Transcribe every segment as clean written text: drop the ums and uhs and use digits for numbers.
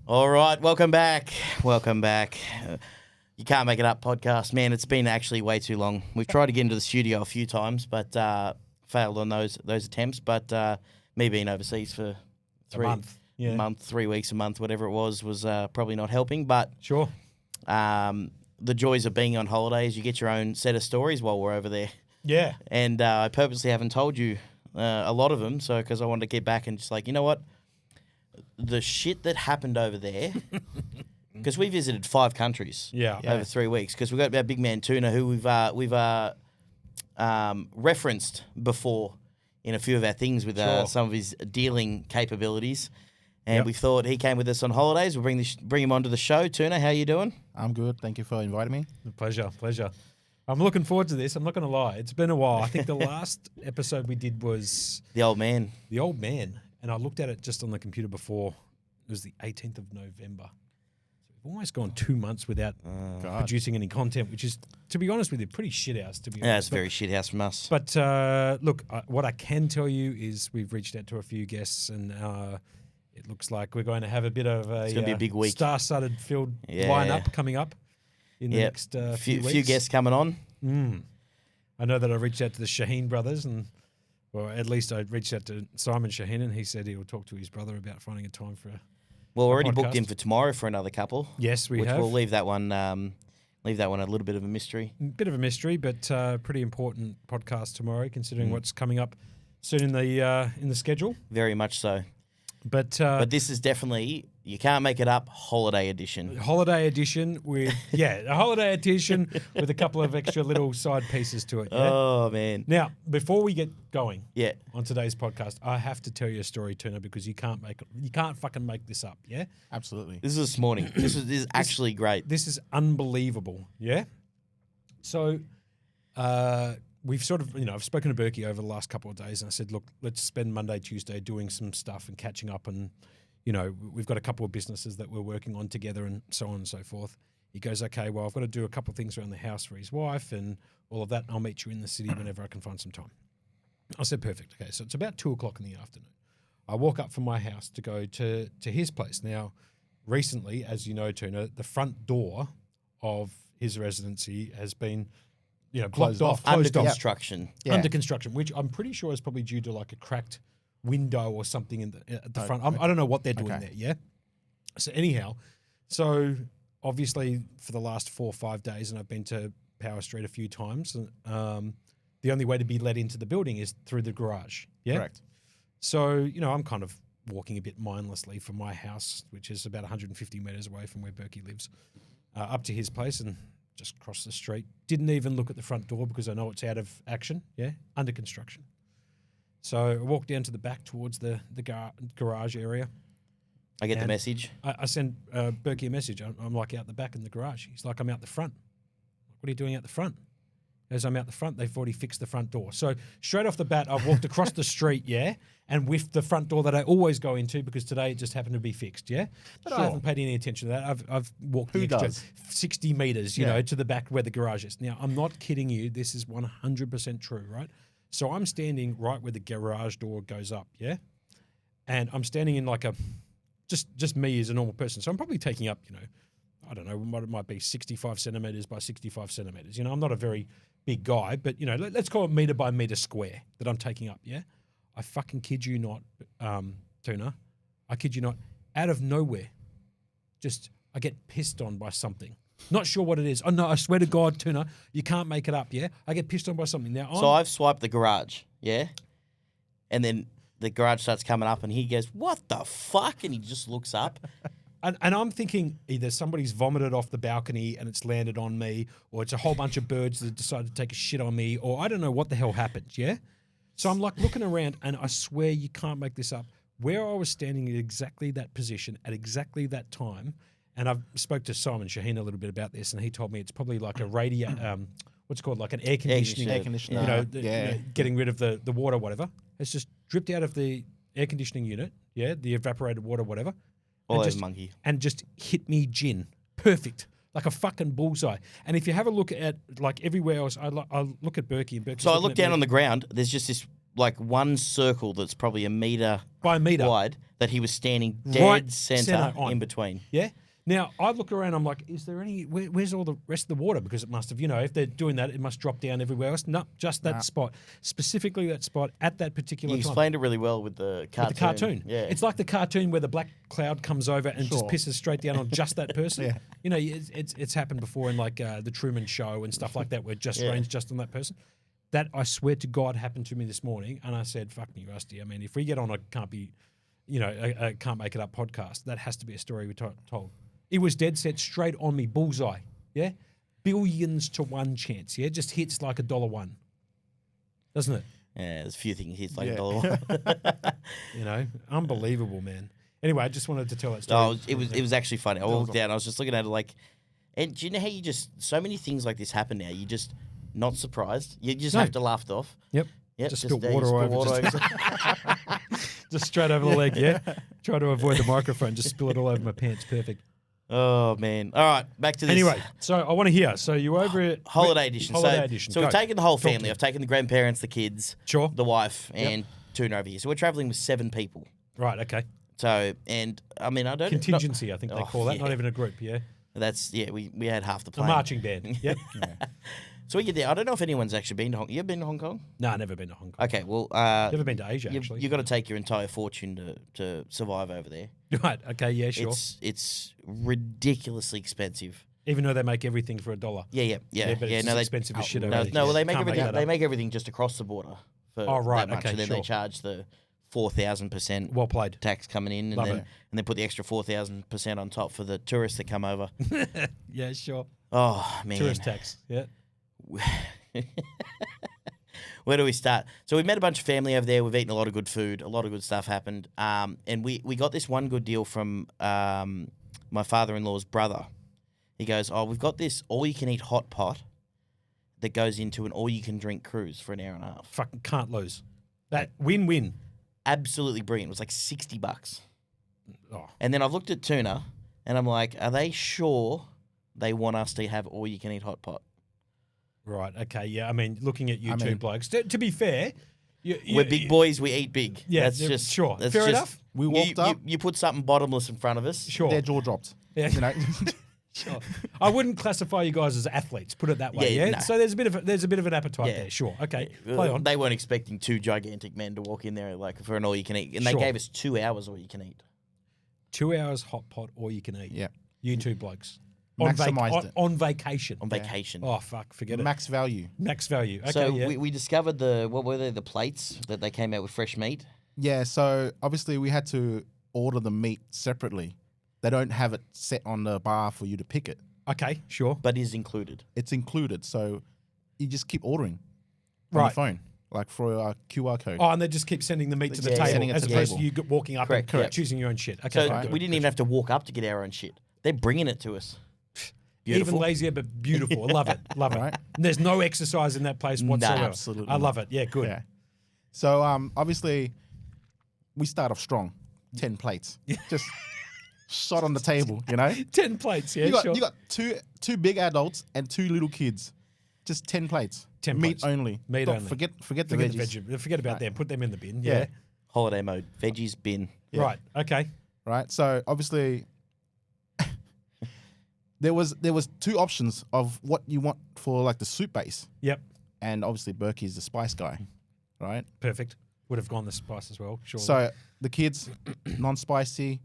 All right, welcome back. Welcome back. You Can't Make It Up podcast. Man, it's been actually way too long. We've tried to get into the studio a few times, but failed on those attempts. But me being overseas for a month, 3 weeks, a month, whatever it was probably not helping. But Sure. The joys of being on holidays, you get your own set of stories while we're over there. Yeah. And I purposely haven't told you a lot of them, so because I wanted to get back and just like, you know what? The shit that happened over there, because we visited 5 countries over 3 weeks, because we got our big man Tuna, who we've referenced before in a few of our things with some of his dealing capabilities. And we thought he came with us on holidays. We'll bring him onto the show. Tuna, how you doing? I'm good. Thank you for inviting me. Pleasure. I'm looking forward to this. I'm not going to lie. It's been a while. I think the last episode we did was... The Old Man. The Old Man. And I looked at it just on the computer before. It was the 18th of November. So we've almost gone 2 months without producing any content, which is, to be honest with you, pretty shit house, to be honest. Yeah, it's very shit house from us. But look, what I can tell you is we've reached out to a few guests, and it looks like we're going to have a bit of it's going to be a big week. Star-studded field lineup coming up in the next few weeks. Few guests coming on. I know that I reached out to the Shaheen brothers, or at least I reached out to Simon Shaheen, and he said he'll talk to his brother about finding a time for Well, we're already booked in for tomorrow for another couple. Yes, we have. Which we'll leave that one a little bit of a mystery. Bit of a mystery, but pretty important podcast tomorrow, considering what's coming up soon in the schedule. Very much so. But this is definitely You Can't Make It Up Holiday Edition. Holiday edition with a holiday edition with a couple of extra little side pieces to it. Yeah? Oh man! Now, before we get going, Yeah. on today's podcast, I have to tell you a story, Tuna, because you can't fucking make this up. Yeah, Absolutely. This is this morning. This is actually great. this is unbelievable. Yeah. So, we've sort of, I've spoken to Burkey over the last couple of days, and I said, look, let's spend Monday, Tuesday doing some stuff and catching up, and we've got a couple of businesses that we're working on together, and so on and so forth. He goes, okay, well, I've got to do a couple of things around the house for his wife and all of that, and I'll meet you in the city whenever I can find some time. I said, perfect. Okay, so it's about 2:00 in the afternoon. I walk up from my house to go to his place. Now, recently, as you know, Tuna, the front door of his residency has been Closed off. Under construction. Yeah. under construction, which I'm pretty sure is probably due to like a cracked window or something at the front. I don't know what they're doing there, yeah? So anyhow, obviously for the last 4 or 5 days, and I've been to Power Street a few times, and the only way to be let into the building is through the garage, yeah? Correct. So, I'm kind of walking a bit mindlessly from my house, which is about 150 metres away from where Burkey lives, up to his place, and just crossed the street. Didn't even look at the front door because I know it's out of action, yeah, under construction. So I walked down to the back towards the garage area. I get the And message. I send Burkey a message. I'm like out the back in the garage. He's like, I'm out the front. What are you doing out the front? As I'm out the front, they've already fixed the front door. So straight off the bat, I've walked across the street, yeah, and with the front door that I always go into because today it just happened to be fixed, yeah. But I haven't paid any attention to that. I've walked the extra 60 meters, you know, to the back where the garage is. Now, I'm not kidding you. This is 100% true, right? So I'm standing right where the garage door goes up, yeah, and I'm standing in like a just me as a normal person. So I'm probably taking up, I don't know, what it might be 65 centimeters by 65 centimeters. I'm not a very big guy, but let's call it meter by meter square that I'm taking up. Yeah, I fucking kid you not, Tuna. I kid you not. Out of nowhere, I get pissed on by something. Not sure what it is. Oh no, I swear to God, Tuna, you can't make it up. Yeah, I get pissed on by something. Now, So I've swiped the garage, yeah, and then the garage starts coming up, and he goes, "What the fuck?" And he just looks up. And I'm thinking either somebody's vomited off the balcony and it's landed on me, or it's a whole bunch of birds that decided to take a shit on me, or I don't know what the hell happened, yeah? So I'm like looking around, and I swear you can't make this up. Where I was standing in exactly that position at exactly that time, and I've spoke to Simon Shaheen a little bit about this, and he told me it's probably like a what's it called, like an air conditioner. Getting rid of the water, whatever. It's just dripped out of the air conditioning unit, yeah, the evaporated water, whatever. All over Monkey. And just hit me gin. Perfect. Like a fucking bullseye. And if you have a look at, like, everywhere else, I look at Burkey and Burkey. So I look down on the ground. There's just this like one circle that's probably a meter By a meter. wide that he was standing Right dead center centre on. in between. Yeah. Now, I look around, I'm like, is there any, where's all the rest of the water? Because it must have, if they're doing that, it must drop down everywhere else. No, just that spot. Specifically that spot at that particular You time. explained it really well with the cartoon. With the cartoon. Yeah. It's like the cartoon where the black cloud comes over and just pisses straight down on just that person. Yeah. It's happened before in like the Truman Show and stuff like that where it just rains just on that person. That, I swear to God, happened to me this morning. And I said, fuck me, Rusty. I mean, if we get on a Can't Make It Up podcast, that has to be a story we told. It was dead set straight on me, bullseye. Yeah, billions to one chance. Yeah, just hits like $1, doesn't it? Yeah, there's a few things he's like Yeah. $1. Unbelievable, man. Anyway, I just wanted to tell that story. Oh, it was actually funny. I walked down. I was just looking at it like, and do you know how you just so many things like this happen now? You just not surprised. You just have to laugh it off. Yep. Yep, Just spill you water spill over. over. Just straight over the leg. Yeah. Try to avoid the microphone. Just spill it all over my pants. Perfect. Oh man! All right, back to this. Anyway, so I want to hear. So you over at Holiday Edition. Holiday Edition. So we've Go. taken the whole Talk to family. me. I've taken the grandparents, the kids, Sure. the wife, and Tuna over here. So we're traveling with 7 people. Right. Okay. So, and I mean, I don't Contingency, I think they Oh, call that. yeah. Not even a group. Yeah. we had half the A plane. marching band. Yep. So we get there. I don't know if anyone's actually been to Hong Kong. You ever been to Hong Kong? No, I've never been to Hong Kong. Okay, well, Never been to Asia, actually. you've got to take your entire fortune to survive over there. Right. Okay. Yeah. Sure. It's ridiculously expensive. Even though they make everything for $1. Yeah. But it's just expensive as shit over there. No, well, they make Can't make everything. that They up. make everything just across the border for Oh, right, that much, okay, and then sure. they charge the 4,000% Well played. tax coming in, and Love then it. and then put the extra 4,000% on top for the tourists that come over. Yeah. Sure. Oh man, Tourist tax. Yeah. Where do we start? So we met a bunch of family over there. We've eaten a lot of good food. A lot of good stuff happened. And we got this one good deal from my father-in-law's brother. He goes, oh, we've got this all-you-can-eat hot pot that goes into an all-you-can-drink cruise for an hour and a half. Fucking can't lose. That win-win. Absolutely brilliant. It was like $60. Oh. And then I've looked at Tuna, and I'm like, are they sure they want us to have all-you-can-eat hot pot? Right. Okay. Yeah. I mean, looking at you two mean- blokes. To be fair, We're big boys. We eat big. Yeah, that's yeah, just sure. That's Fair just, enough. We walked up. You put something bottomless in front of us. Sure. Their jaw dropped. Yeah. You know, Sure. I wouldn't classify you guys as athletes. Put it that way. Yeah, Yeah. no. So there's a bit of an appetite Yeah. there. Sure. Okay. Play on. They weren't expecting 2 gigantic men to walk in there like for an all you can eat, and they Sure. gave us 2 hours all you can eat. 2 hours hot pot, or you can eat. yeah, You two blokes. Maximised it. On vacation. On vacation. Oh fuck! Forget it. max value. Max value. Okay. so yeah. we discovered what were they, the plates that they came out with fresh meat. Yeah, so obviously we had to order the meat separately. They don't have it set on the bar for you to pick it. Okay. Sure. But is included. It's included, so you just keep ordering on your Right. phone, like for a QR code. Oh, and they just keep sending the meat to the Yeah, table sending it as to the opposed to table. you walking up Correct, and correct. choosing your own shit. Okay. So fine. we didn't even have to walk up to get our own shit. They're bringing it to us. Beautiful. Even lazier, but beautiful. I love it. Love it. Right. And there's no exercise in that place whatsoever. absolutely I love not. it. Yeah, good. Yeah. So obviously we start off strong, 10 plates, just shot on the table. You know, 10 plates, yeah, you got sure. two big adults and 2 little kids, just 10 plates. 10 meat plates. only. Meat Don't only. Forget the Forget veggies. Forget about them. Put them in the bin. Yeah. Yeah. Holiday mode. Veggies bin. Yeah. Right. Okay. Right. So obviously. There was 2 options of what you want for like the soup base, Yep. and obviously Burkey's the spice guy, right? Perfect. Would have gone the spice as well. Sure. So the kids non-spicy,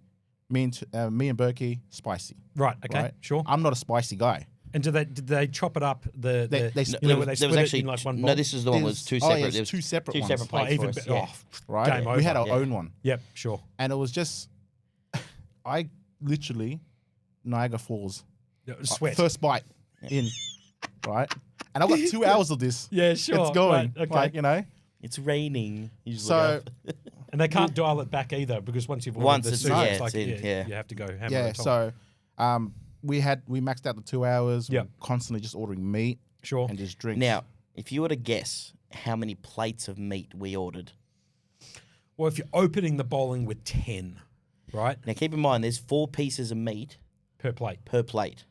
me and Burkey spicy. right. Okay. Right? Sure. I'm not a spicy guy. And did they chop it up? They you know, There where they was split it actually in like one no. bowl? This is the one was 2 separate. Oh, yeah, there was 2 separate two ones. separate Oh, plates even for us. better. Yeah. Oh, Right? Game over. We had our yeah. own one, Yep. Sure. and it was just I literally Niagara Falls Sweat. first bite in, right? And I've got 2 hours of this. Yeah. Sure. It's going, Right, okay. like, you know. It's raining. You just So look up. And they can't dial it back either because once you've ordered Once the it's- soup, yeah, it's it's like in, yeah. you have to go hammer yeah, on top. so we maxed out the 2 hours. Yep. We're constantly just ordering meat Sure. and just drinks. Now, if you were to guess how many plates of meat we ordered, Well, if you're opening the bowling with 10, right, now keep in mind there's 4 pieces of meat per plate. per plate.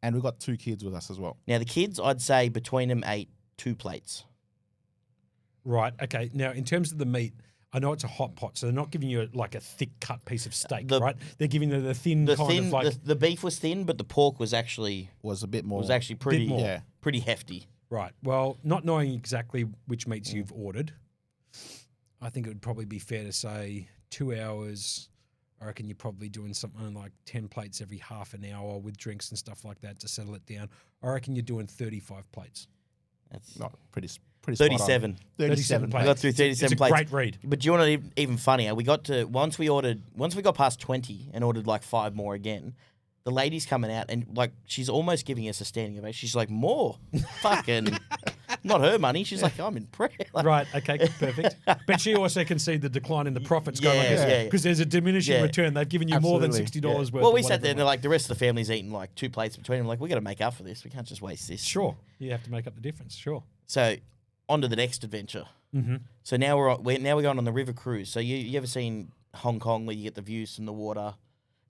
and we've got 2 kids with us as well. Now the kids, I'd say between them ate 2 plates. Right. Okay. Now, in terms of the meat, I know it's a hot pot, so they're not giving you like a thick cut piece of steak, right? They're giving you the thin kind of like the beef was thin, but the pork was actually a bit more. pretty more. Yeah. pretty hefty. right. Well, not knowing exactly which meats you've ordered, I think it would probably be fair to say 2 hours. I reckon you're probably doing something like 10 plates every half an hour with drinks and stuff like that to settle it down. I reckon you're doing 35 plates. That's Not pretty spot on. 37. 37 We plates. got through It's 37 a plates. great read. But do you want to even funnier? We got to once we got past 20 and ordered like 5 more again. The lady's coming out and like she's almost giving us a standing ovation. She's like, more, fucking, not her money. She's like, I'm impressed. Like, Right. Okay. Perfect. But she also can see the decline in the profits going Yeah. because there's a diminishing Yeah. return. They've given you more than Absolutely. $60 worth. well, we of sat there and whatever they're like, the rest of the family's eating like 2 plates between them. Like, we got to make up for this. We can't just waste this. Sure. You have to make up the difference. Sure. So, on to the next adventure. Mm-hmm. So now we're going on the river cruise. So you ever seen Hong Kong where you get the views from the water?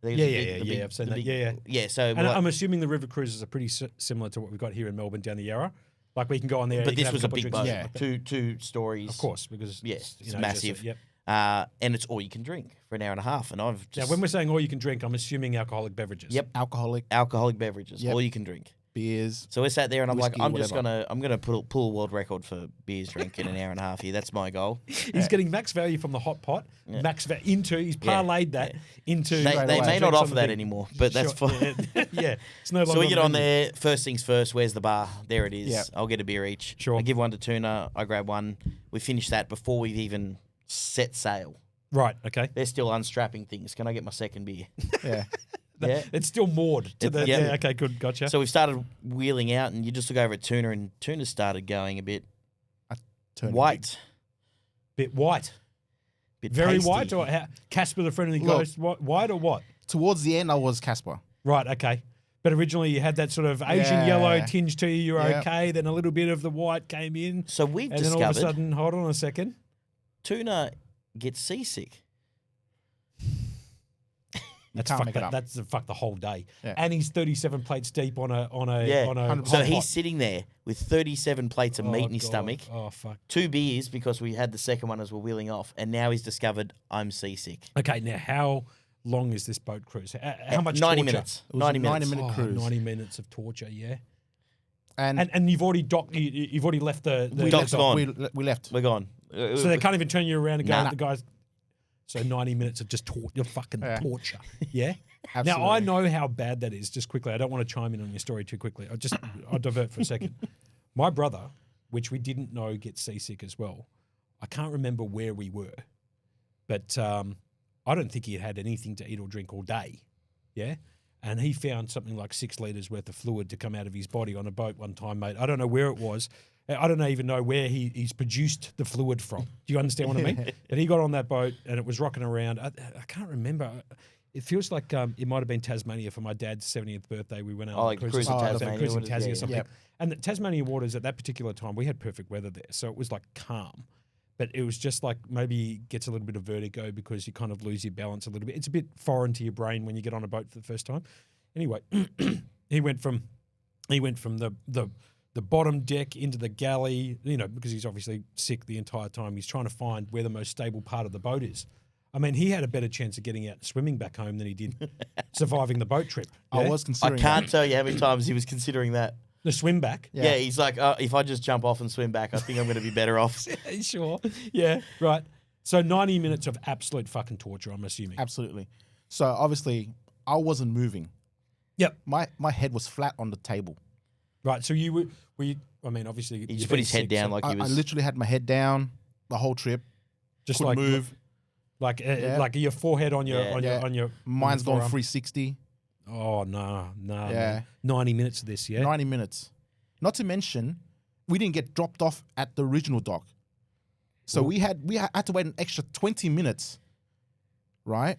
Yeah. I've seen that. Yeah. Yeah. So, And I'm assuming the river cruises are pretty similar to what we've got here in Melbourne down the Yarra. Like we can go on there. but you this can have was a couple big drinks boat. and stuff Yeah. like that. Two stories. Of course, because Yeah, it's, it's just massive. yep. And it's all you can drink for an hour and a half. And I've Now, just when we're saying all you can drink, I'm assuming alcoholic beverages. Yep. Alcoholic beverages, Yep. all you can drink. beers. So we sat there and I'm Whiskey, like, I'm gonna pull a world record for beers drink in an hour and a half here. That's my goal. He's getting max value from the hot pot. Yeah. He's parlayed that into. They may drinks not on offer the that thing. anymore, but that's Sure, fine. Yeah. It's no So longer we get the on menu. there. First things first. Where's the bar? There it is. Yep. I'll get a beer each. Sure. I give one to Tuna. I grab one. We finish that before we've even set sail. Right. Okay. They're still unstrapping things. Can I get my second beer? Yeah. Yeah. It's still moored to It's- the. yeah. Yeah. Okay. Good. Gotcha. So we've started wheeling out, and you just look over at Tuna, and Tuna started going a bit Turn white. bit white. Bit Very pasty. white, or Casper the friendly Look. ghost? White or what? Towards the end, I was Casper. Right. Okay. But originally you had that sort of Asian yellow Yeah. tinge to you. You were Yeah. okay. Then a little bit of the white came in, So we've and then all of a discovered sudden, hold on a second. Tuna gets seasick. That's can't fuck make it that, up. that's the fuck the whole day. Yeah. And he's 37 plates deep on a Yeah. on a 100%. So hot he's pot. sitting there with 37 plates of meat in his God. stomach, Oh fuck. 2 beers because we had the second one as we're wheeling off, and now he's discovered I'm seasick. Okay, now how long is this boat cruise? How much 90 torture? minutes. It was 90 a minutes. 90-minute cruise. 90 minutes of torture, yeah. And, And you've already docked. You've already left the we, Dock's left, gone. we left. We're gone. so they can't even turn you around and go. Nah. The guys. So 90 minutes of just fucking Yeah. torture. Yeah. Absolutely. Now I know how bad that is. Just quickly, I don't want to chime in on your story too quickly. I'll divert for a second. My brother, which we didn't know gets seasick as well. I can't remember where we were, but I don't think he had anything to eat or drink all day. Yeah. And he found something like 6 litres worth of fluid to come out of his body on a boat one time, mate. I don't know where it was. I don't even know where he's produced the fluid from. Do you understand what I mean? But he got on that boat and it was rocking around. I can't remember. It feels like it might have been Tasmania for my dad's 70th birthday. We went out Oh, on like a cruising Tasmania, cruising what is- Tassie yeah, or something. Yep. And the Tasmania waters at that particular time, we had perfect weather there. So it was like calm. But it was just like maybe gets a little bit of vertigo because you kind of lose your balance a little bit. It's a bit foreign to your brain when you get on a boat for the first time. Anyway, he went from the bottom deck into the galley, because he's obviously sick the entire time. He's trying to find where the most stable part of the boat is. I mean, he had a better chance of getting out and swimming back home than he did surviving the boat trip. I Yeah? was I considering can't tell you how many times he was considering that. The swim back. Yeah, he's like, if I just jump off and swim back, I think I'm going to be better off. Sure. Yeah, right. So 90 minutes of absolute fucking torture, I'm assuming. Absolutely. So obviously, I wasn't moving. Yep. My head was flat on the table. Right. So you were you, I mean, obviously. He you've just put been his head sick, down so like I he was. literally had my head down the whole trip. just Couldn't like move. like like your forehead on your Yeah. on Yeah. your Mine's on your gone forearm. 360. Oh no. Yeah. Man. 90 minutes of this, yeah. 90 minutes. Not to mention, we didn't get dropped off at the original dock. So we had to wait an extra 20 minutes, right?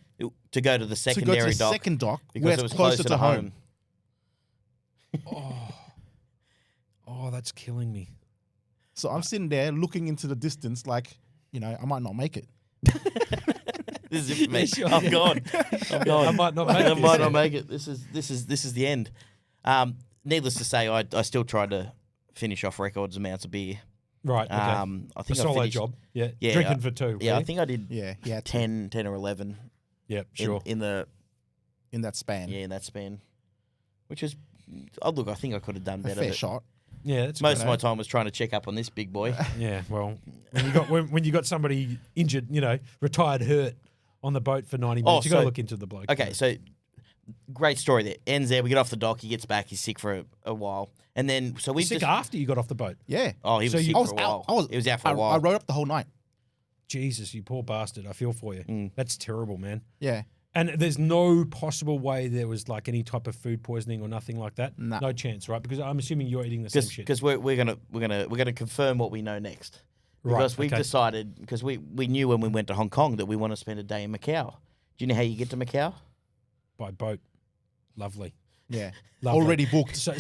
to go to the To go to secondary the dock second dock because where it it's was closer to home. Oh, that's killing me. So I'm sitting there looking into the distance like, I might not make it. This is it for me. Yeah, sure. I'm gone. I'm gone. I might not make I this. might not make it. This is the end. Needless to say, I still tried to finish off records amounts of beer. Right. Okay. I A think I solo finished, job. Yeah. Yeah, Drinking for two. Yeah, I really? think I did Yeah, he had 10 or 11 Yep. Sure. in the in that span. in that span, which is, oh look, I think I could have done A better. fair but shot. Yeah. That's Most good. of my time was trying to check up on this big boy. Yeah. Well, when you got somebody injured, retired, hurt on the boat for 90 minutes, you got to so- look into the bloke. Okay, so great story there. Ends there. We get off the dock. He gets back. He's sick for a while, and then so we sick just. after you got off the boat. Yeah. Oh, he was So sick you- I was for a while. out. He was out for a I while. rode up the whole night. Jesus, you poor bastard. I feel for you. Mm. That's terrible, man. Yeah. And there's no possible way there was like any type of food poisoning or nothing like that. Nah. No chance, right? Because I'm assuming you're eating the same shit. Because we're gonna confirm what we know next. Right, Because we've okay. decided, because we knew when we went to Hong Kong that we want to spend a day in Macau. Do you know how you get to Macau? By boat. Lovely. Yeah. Lovely. Already booked. So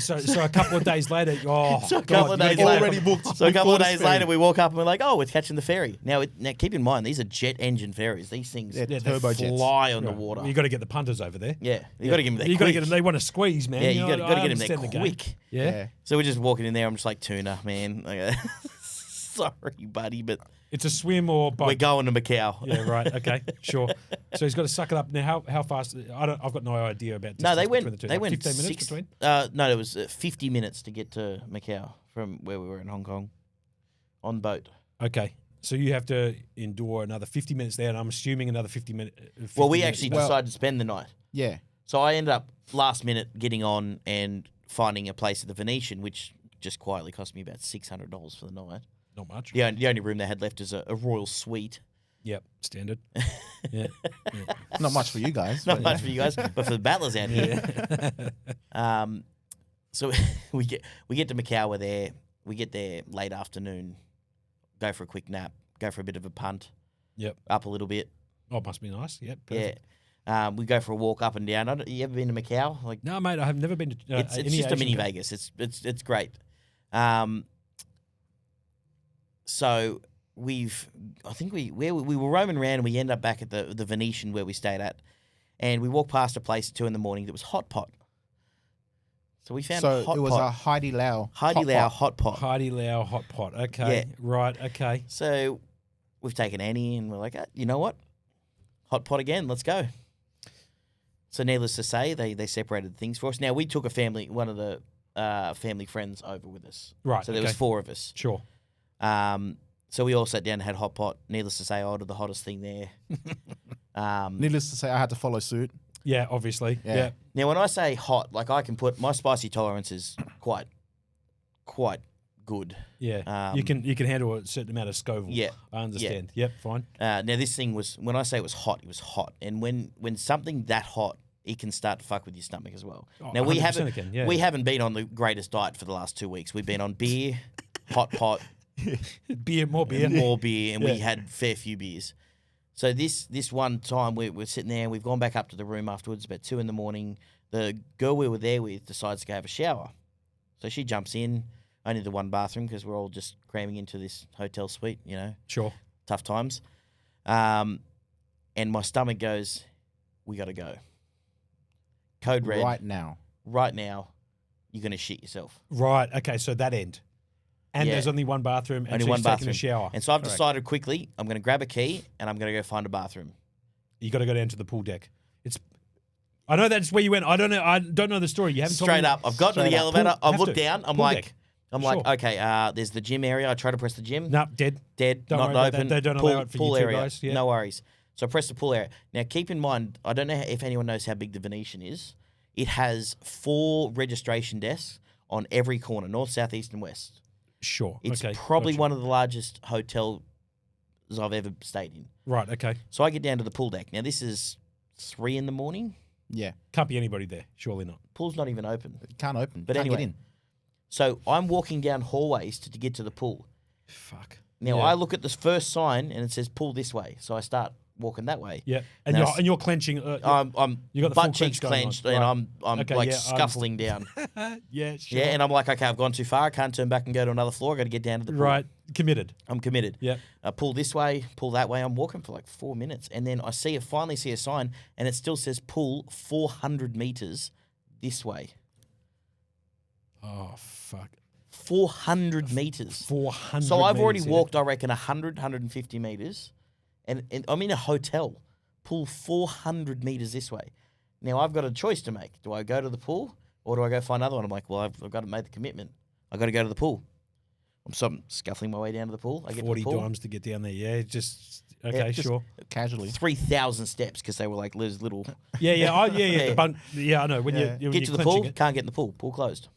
a couple of days later, oh, So a couple of God, you days gotta later, already booked. So a couple of before days this ferry. later, we walk up and we're like, "Oh, we're catching the ferry." Now keep in mind, these are jet engine ferries. These things Yeah, they turbojets. fly on get- the water. You got to get the punters over there. Yeah, you got to give them that. You got to quick. get them. They want to squeeze, man. Yeah, you got to I get them understand there the game. quick. Yeah. Yeah. So we're just walking in there. I'm just like, "Tuna, man. Like, sorry, buddy, but It's a swim or boat. we're going to Macau." Yeah, right. Okay, sure. So he's got to suck it up. Now, how fast? I've got no idea about. No, they distance went. between the two. They Like went 15 minutes six, between. No, it was 50 minutes to get to Macau from where we were in Hong Kong, on boat. Okay, so you have to endure another 50 minutes there, and I'm assuming another 50 minutes. Well, we actually Well- decided to spend the night. Yeah. So I ended up last minute getting on and finding a place at the Venetian, which just quietly cost me about $600 for the night. Not much. The only room they had left is a royal suite. Yep, standard. Yeah. Not much for you guys. Not but much for you guys, but for the battlers out here. So we get to Macau. We're there. We get there late afternoon. Go for a quick nap. Go for a bit of a punt. Yep. Up a little bit. Oh, it must be nice. Yep. Yeah. Perfect. We go for a walk up and down. You ever been to Macau? Like No, mate, I have never been to. it's any just a Asian mini country. Vegas. It's great. So I think we were roaming around and we end up back at the Venetian where we stayed at, and we walked past a place at 2 a.m. that was hot pot. So we found So hot it was pot. a Heidi Lau. Heidi hot Lau pot. hot pot. Heidi Lau hot pot. Okay. Yeah. Right. Okay. So we've taken Annie and we're like, you know what? Hot pot again. Let's go. So needless to say, they separated things for us. Now we took one of the family friends over with us. Right. So there was 4 of us. Sure. So we all sat down and had hot pot. Needless to say, I ordered the hottest thing there. Needless to say, I had to follow suit. Yeah. Obviously. Yeah. Yeah. Now, when I say hot, like I can put my spicy tolerance is quite good. Yeah. You can handle a certain amount of Scoville. Yeah. I understand. Yep. Fine. Now this thing was, when I say it was hot, and when something that hot, it can start to fuck with your stomach as well. Oh, Now we 100% haven't it can, yeah. we haven't been on the greatest diet for the last 2 weeks. We've been on beer, hot pot, Beer. More beer. and more beer, and we Yeah. had fair few beers. So this one time we're sitting there, and we've gone back up to the room afterwards, about 2 a.m. The girl we were there with decides to go have a shower. So she jumps in, only the one bathroom because we're all just cramming into this hotel suite, Sure. tough times. And my stomach goes, we got to go. Code red. Right now. Right now, you're going to shit yourself. Right. Okay. So that end. And Yeah. there's only one bathroom, and Only she's one taking bathroom. a shower. And so I've Correct. decided quickly, I'm going to grab a key and I'm going to go find a bathroom. You got to go down to the pool deck. I know that's where you went. I don't know. I don't know the story. You haven't told Straight me. up. I've got to Straight the up. elevator. Pool- I've have looked to. down. I'm Pool like, deck. I'm Sure. okay, there's the gym area. I try to press the gym. No, dead. Dead, Don't not worry about that. open. They don't pool, allow it for pool you two area. guys, yeah. No worries. So I press the pool area. Now keep in mind, I don't know if anyone knows how big the Venetian is. It has 4 registration desks on every corner, north, south, east, and west. Sure. It's okay. probably gotcha. one of the largest hotels I've ever stayed in. Right. Okay. So I get down to the pool deck. Now this is 3 a.m. Yeah. Can't be anybody there. Surely not. Pool's not even open. It can't open. But Can't anyway. get in. So I'm walking down hallways to get to the pool. Fuck. Now Yeah. I look at this first sign and it says pool this way. So I start walking that way. Yeah. And Now, you're clenching. I'm You got the full butt cheeks clench going on. clenched and Right. I'm Okay, like yeah, I scuffling down. yeah. Sure. Yeah, and I'm like, okay, I've gone too far. I can't turn back and go to another floor. I got to get down to the pool. Right. Committed. I'm committed. Yeah. Pull this way, pull that way. I'm walking for like 4 minutes, and then I finally see a sign, and it still says pull 400 meters this way. Oh fuck. 400 meters. 400 So I've already metres, yeah. walked, I reckon, 100, 150 meters, and I'm in a hotel. Pool 400 meters this way. Now I've got a choice to make. Do I go to the pool or do I go find another one? I'm like, well, I've got to make the commitment. I've got to go to the pool. I'm scuffling my way down to the pool. I get 40 to the pool. dimes to get down there. Yeah, okay, just sure. Casually. 3,000 steps because they were like, there's little. Yeah. Yeah. The bunk. Yeah, I know. When Yeah. you're Get to the clenching pool, it, can't get in the pool. Pool closed.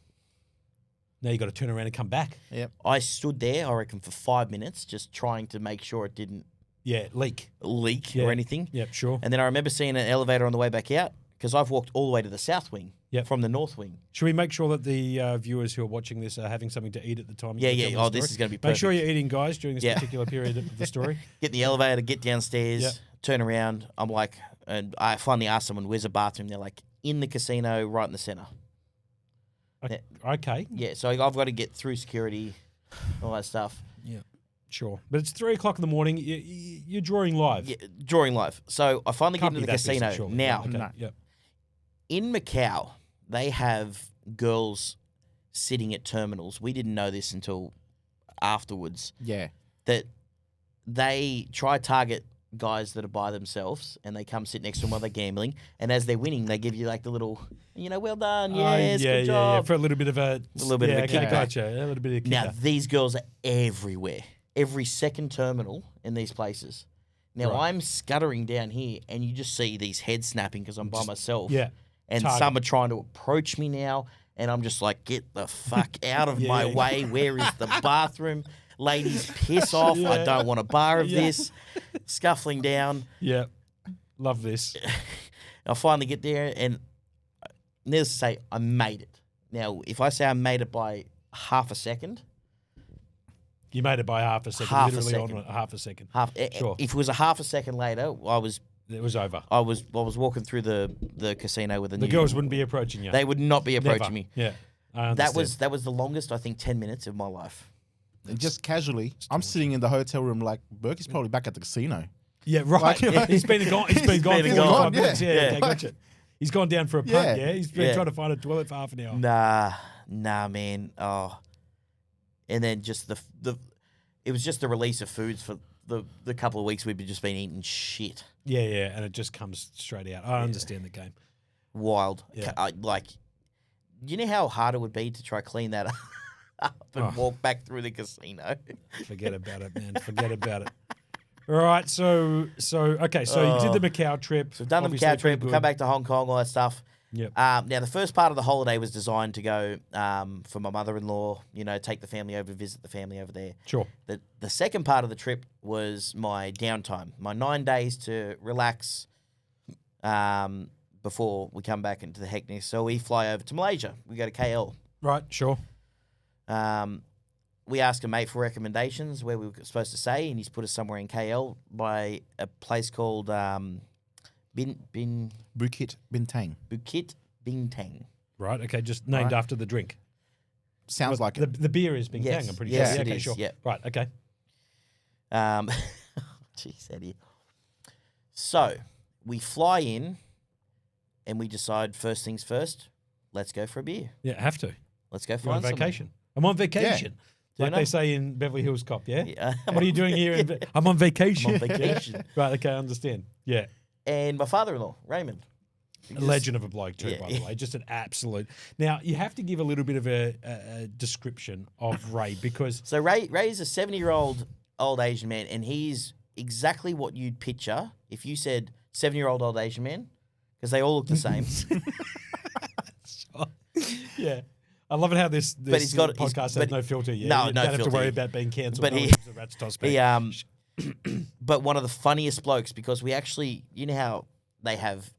now you got to turn around and come back. Yep. I stood there, I reckon, for 5 minutes just trying to make sure it didn't Yeah, leak. leak Yeah. or anything. Yep, sure. And then I remember seeing an elevator on the way back out because I've walked all the way to the south wing Yep. from the north wing. Should we make sure that the viewers who are watching this are having something to eat at the time? Yeah, you yeah. tell Oh, the this story? is going to be Make perfect. sure you're eating, guys, during this Yeah. particular period of the story. Get in the elevator, get downstairs, Yep. turn around. I'm like, and I finally asked someone, where's a bathroom? They're like, in the casino, right in the center. Okay. Yeah, so I've got to get through security, all that stuff. Yeah, sure. But it's 3 o'clock in the morning. You're drawing live. Yeah, drawing life. So I finally Can't get into be the that busy, casino. surely. Now, Okay. No. Yep. in Macau, they have girls sitting at terminals. We didn't know this until afterwards. Yeah. That they try target guys that are by themselves and they come sit next to them while they're gambling. And as they're winning, they give you like the little, well done, yes, good job. For a little bit of a little bit of a kickback. Gotcha. A little bit of Now, kickback. these girls are everywhere. Every second terminal in these places. Now, Right. I'm scuttering down here and you just see these heads snapping because I'm by myself. Yeah. And Target. some are trying to approach me now, and I'm just like, get the fuck out of my Yeah. way. Where is the bathroom? Ladies, piss off. I Yeah. don't want a bar of Yeah. this. Scuffling down. Yeah. Love this. I finally get there, and needless to say, I made it. Now, if I say I made it by half a second, You made it by half a second. Half a literally second. on half a second. if Sure. it was a half a second later, I was It was over. walking through the casino with a The new. girls wouldn't be approaching you. They would not be Never. approaching me. Yeah. I That understand. was the longest, I think, 10 minutes of my life. And just casually, I'm sitting in the hotel room like, Burkey's probably back at the casino. Yeah, right. Like, you know, He's been gone. He's been He's gone been for gone, 45 minutes. Yeah, yeah. okay, gotcha. He's gone down for a punt. Yeah. Yeah, he's been Yeah. trying to find a toilet for half an hour. Nah, man. Oh, and then just it was just the release of foods for the couple of weeks we've just been eating shit. Yeah, and it just comes straight out. I understand the game. Wild. Yeah. You know how hard it would be to try clean that up and Oh. walk back through the casino. Forget about it, man. Forget about it. All right, so you did the Macau trip. So we've done the Obviously Macau trip. pretty We good. come back to Hong Kong, all that stuff. Yep. Now, the first part of the holiday was designed to go for my mother-in-law, take the family over, visit the family over there. Sure. The second part of the trip was my downtime, my 9 days to relax before we come back into the hectic. So we fly over to Malaysia. We go to KL. Right, sure. We asked a mate for recommendations where we were supposed to stay, and he's put us somewhere in KL by a place called Bukit Bintang. Bintang. Right, okay, just named Right. after the drink. Sounds like the, it. the beer is Bing Yes, Tang, I'm pretty yes, sure. it Okay, is, sure. yeah. Right, okay. Jeez, Eddie. So we fly in, and we decide first things first. Let's go for a beer. Yeah, have to. Let's go You're on find someone. vacation. I'm on vacation. Like Tuna? they say in Beverly Hills Cop, yeah? Yeah. What are you doing here? I'm on vacation. I'm on vacation. Right, okay, I understand. Yeah. And my father-in-law, Raymond. A legend of a bloke too, Yeah. by the way. Just an absolute. Now, you have to give a little bit of a description of Ray because So Ray is a 70-year-old old Asian man, and he's exactly what you'd picture if you said 70-year-old old Asian man, because they all look the same. yeah. I love it how this he's got- he's- podcast has but- no filter. Yeah, No, you no don't have to filter. worry about being cancelled. But No he- one gives a rat's toss, He, mate. but one of the funniest blokes, because we actually, you know how they have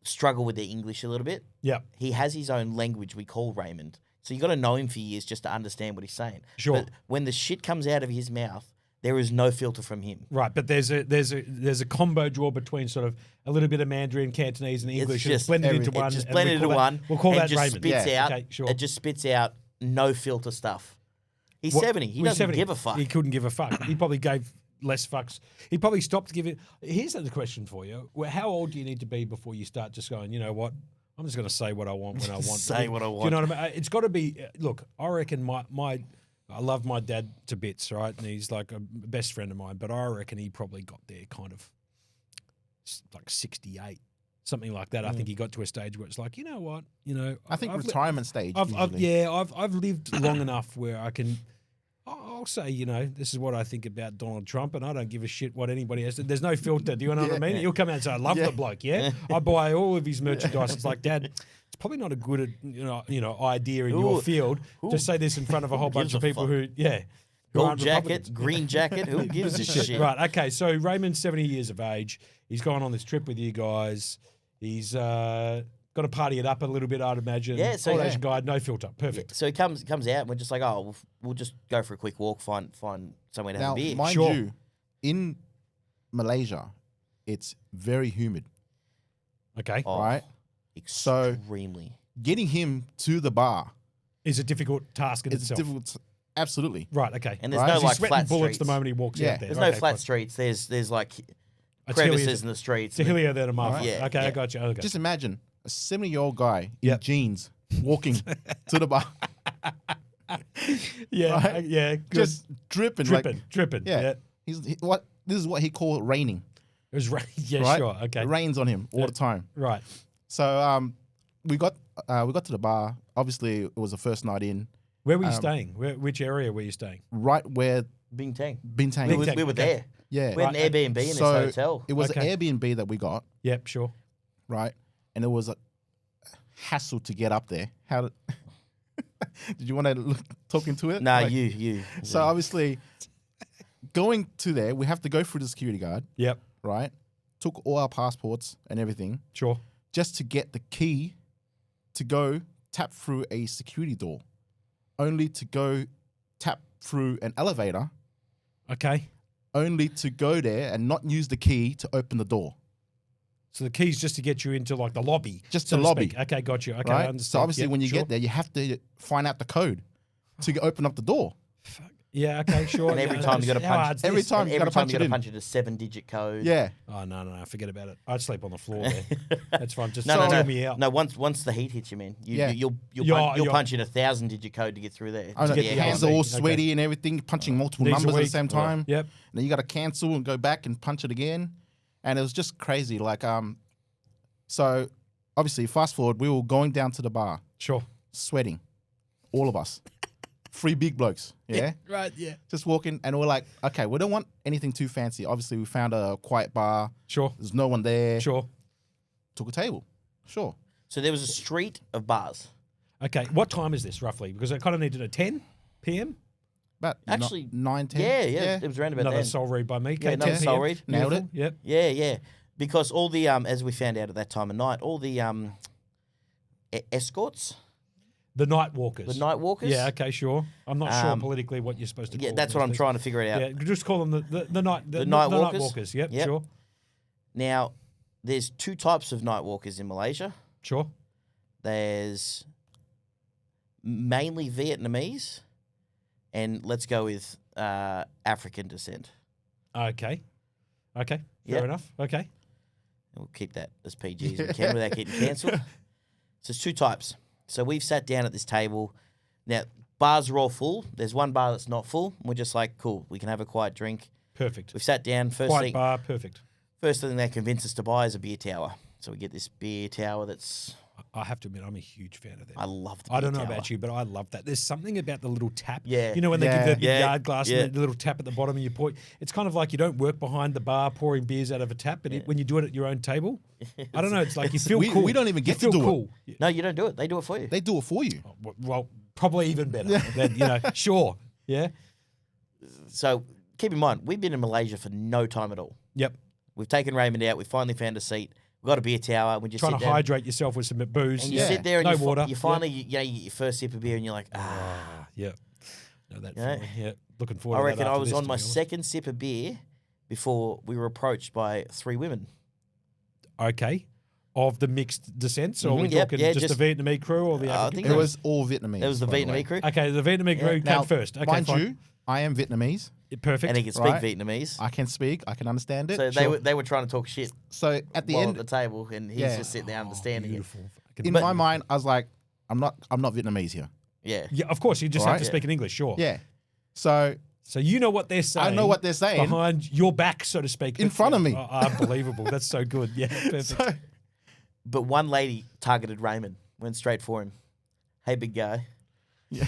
struggle with their English a little bit? Yeah, He has his own language we call Raymond. So you got to know him for years just to understand what he's saying. Sure. But when the shit comes out of his mouth, there is no filter from him. right. But there's a combo draw between sort of a little bit of Mandarin, Cantonese, and English, and it's just blended into everything. one. It just and blended we into call that- one. We'll call and that just Raymond. spits Yeah. out. Okay, sure. It just spits out no filter stuff. He's What- 70. He well, doesn't 70. give a fuck. He couldn't give a fuck. He probably gave less fucks. He probably stopped giving. Here's the question for you: How old do you need to be before you start just going? You know what? I'm just going to say what I want when I want. Say what I Do you want. know what I mean? It's got to be. Look, I reckon I love my dad to bits, right? And he's like a best friend of mine, but I reckon he probably got there kind of like 68, something like that. I think he got to a stage where it's like, you know what, I think I've retirement stage. I've usually. I've lived long enough where I can. I'll say, this is what I think about Donald Trump, and I don't give a shit what anybody has. There's no filter. Do you know what I mean? He'll come out and say, "I love the bloke." Yeah, I buy all of his merchandise. It's like, Dad, it's probably not a good, idea in your field to say this in front of a whole bunch of people who Gold aren't jacket, Republicans. green jacket. Who gives a shit? Right. Okay. So Raymond's 70 years of age. He's gone on this trip with you guys. He's got to party it up a little bit, I'd imagine. Yeah, so Old yeah. Asian guy, no filter. Perfect. So he comes out, and we're just like, oh, we'll just go for a quick walk, find somewhere to have Now, a beer. mind Sure. you, in Malaysia, it's very humid, Okay. Oh, right? So extremely. getting him to the bar Is a difficult task in is itself. difficult. Absolutely. Right. Okay. And there's Right. no He's like sweating flat bullets streets. the moment he walks Yeah. out there. There's no Okay, flat fine. streets. There's like It's crevices in the streets. It's hillier than a motherfucker. Right. Yeah, Okay, I yeah. got you. Okay. Just imagine a 70-year-old guy Yep. in jeans walking to the bar, yeah, right? yeah. Good. just dripping. dripping. Yeah. Yeah. This is what he called raining. It was yeah, right? sure. Okay. It rains on him all Yeah. the time. Right. So we got to the bar. Obviously, it was the first night in. Where were you staying? Which area were you staying? Right where Bintang. Bintang. Bintang. We were Okay. there. Yeah. We had an Right. Airbnb in this So hotel. it was Okay. an Airbnb that we got, Yep, sure. right? And it was a hassle to get up there. How did, did you want to talk into it? No, Like- you. So obviously, going to there, we have to go through the security guard, Yep, right? Took all our passports and everything sure. just to get the key to go tap through a security door, only to go tap through an elevator, Okay. only to go there and not use the key to open the door, So the key's just to get you into like the lobby. Just so the to lobby. speak. Okay, got you. Okay, I right? understand. So obviously, Yep, when you sure. get there, you have to find out the code to open up the door. Yeah, okay, sure. And every Yeah, time you gotta how punch- hard's every this? time And you every gotta time punch you it got to in. punch it a 7-digit code. Yeah. Oh, no, forget about it. I'd sleep on the floor there. That's fine. Just No, steal no, me no. out. No, once the heat hits you, man, Yeah. you'll You're- punch in a 1,000-digit code to get through there. I know, To the get hands out. are all Okay. sweaty and everything, punching multiple Knees are numbers at the weak. same time. Yep. And then you got to cancel and go back and punch it again. And it was just crazy. So obviously, fast forward, we were going down to the bar, Sure. sweating, all of us. 3 big blokes, yeah? Right, yeah. Just walking, and we're like, okay, we don't want anything too fancy. Obviously, we found a quiet bar. Sure. There's no one there. Sure. Took a table. Sure. So there was a street of bars. Okay, what time is this roughly? Because I kind of need to know. 10 p.m.? But Actually, 9, 10. Yeah. It was around about Another then. soul read by me. Yeah, Okay, another 10 soul p.m. read. Nailed Beautiful. Yep. Yeah. Because all the as we found out at that time of night, all the escorts, The night walkers. the night walkers. Yeah, okay, sure. I'm not sure Um, politically what you're supposed to call Yeah, them that's what I'm these trying to figure it out. days. Yeah, just call them the night The night walkers? walkers. Yep, Yep. sure. Now, there's 2 types of night walkers in Malaysia. Sure. There's mainly Vietnamese, and let's go with African descent. Okay. Okay. Fair Yep. enough. Okay. We'll keep that as PG as we can without getting cancelled. So it's 2 types. So we've sat down at this table. Now, bars are all full. There's one bar that's not full. We're just like, cool, we can have a quiet drink. Perfect. We've sat down. Quiet bar, perfect. First thing they convince us to buy is a beer tower. So we get this beer tower that's... I have to admit, I'm a huge fan of that. I love the I beer don't know tower. about you, but I love that. There's something about the little tap. Yeah. You know, when they Yeah. give the big Yeah. yard glass Yeah. and the little tap at the bottom and you pour, it's kind of like you don't work behind the bar pouring beers out of a tap, but when you do it at your own table, I don't know, it's like you feel we- cool. we don't even You get to feel do it. cool. No, you don't do it. They do it for you. They do it for you. Well, probably even better. Then, sure. Yeah. So keep in mind, we've been in Malaysia for no time at all. Yep. We've taken Raymond out. We finally found a seat. We've got a beer tower. And we just Trying sit to down. hydrate yourself with some booze. And you Yeah. sit there and No you, water. you finally, you get your first sip of beer and you're like, Yeah. Know that Yeah. feeling. Yeah. Looking forward I to that reckon I after was this, on to my be honest. second sip of beer before we were approached by 3 women. Okay. Of the mixed descents, or are we Mhm, yep, talking yeah, just just- the Vietnamese crew or the I African think It crew? was all Vietnamese. It was the by way. Vietnamese crew. Okay, the Vietnamese crew Now, came first. Okay, mind fine. you, I am Vietnamese. Perfect. And he can speak Right. Vietnamese. I can speak. I can understand it. So Sure. they were trying to talk shit So at the while end, at the table, and he's Yeah. just sitting there understanding it. Beautiful. in my mind, I was like, I'm not Vietnamese here. Yeah. Yeah, of course, you just have Alright. to speak in English, sure. Yeah. So So you know what they're saying. I know what they're saying. Behind your back, so to speak. In front of me. Oh, unbelievable. That's so good. Yeah, perfect. So, But one lady targeted Raymond, went straight for him. Hey, big guy. yeah.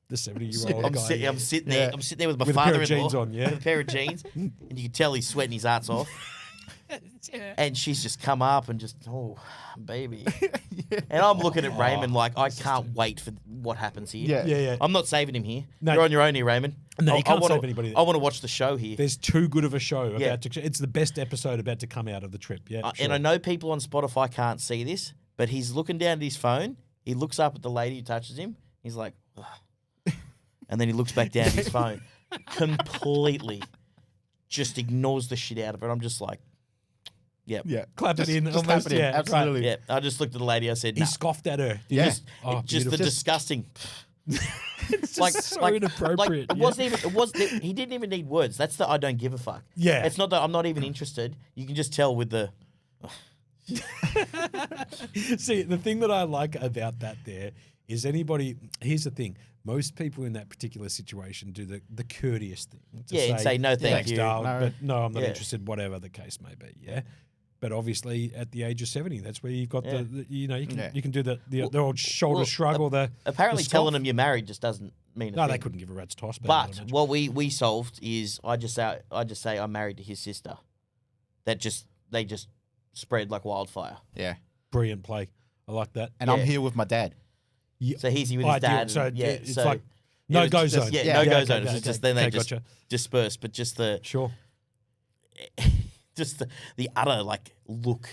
The 70-year-old I'm, guy. I'm sitting there. Yeah. I'm sitting there with my With a pair of father-in-law. jeans on, yeah. With a pair of jeans. And you can tell he's sweating his arts off. And she's just come up and just, oh, baby. And I'm looking at Raymond like, I can't wait for what happens here. Yeah. Yeah, yeah. I'm not saving him here. No. You're on your own here, Raymond. No, you can't wanna, save anybody there. I want to watch the show here. There's too good of a show Yeah. about to. It's the best episode about to come out of the trip. Yeah, And I know people on Spotify can't see this, but he's looking down at his phone. He looks up at the lady who touches him. He's like, ugh. And then he looks back down at his phone. Completely just ignores the shit out of it. I'm just like, yep. Yeah. Clap it in, Just almost, clap it in. yeah, right. Absolutely. Yeah, I just looked at the lady. I said, He nah. scoffed at her. Yeah. Just, Oh, just the beautiful. disgusting. It's just so inappropriate. It wasn't even. It was. He didn't even need words. That's the I don't give a fuck. Yeah. It's not that I'm not even interested. You can just tell with the. See, the thing that I like about that there is anybody. Here's the thing: most people in that particular situation do the courteous thing. To Yeah, and say, "No, thank "Thanks, you." darling, No. but no, I'm not Yeah. interested. Whatever the case may be. Yeah. But obviously, at the age of 70, that's where you've got Yeah. the you know you can Yeah. you can do the old shoulder well, shrug or the Apparently, the telling scoff. them you're married just doesn't mean. No, a they thing. couldn't give a rat's toss. But what we solved is I just say I'm married to his sister. They just spread like wildfire. Yeah. brilliant play. I like that. And Yeah. I'm here with my dad. So he's here with his Ideal. dad. So and, yeah, it's so like it no was go just- zone. Yeah, Yeah, no yeah, go okay, zone. okay, It's just okay, then they okay, just gotcha. disperse. But just the Sure. just the utter like look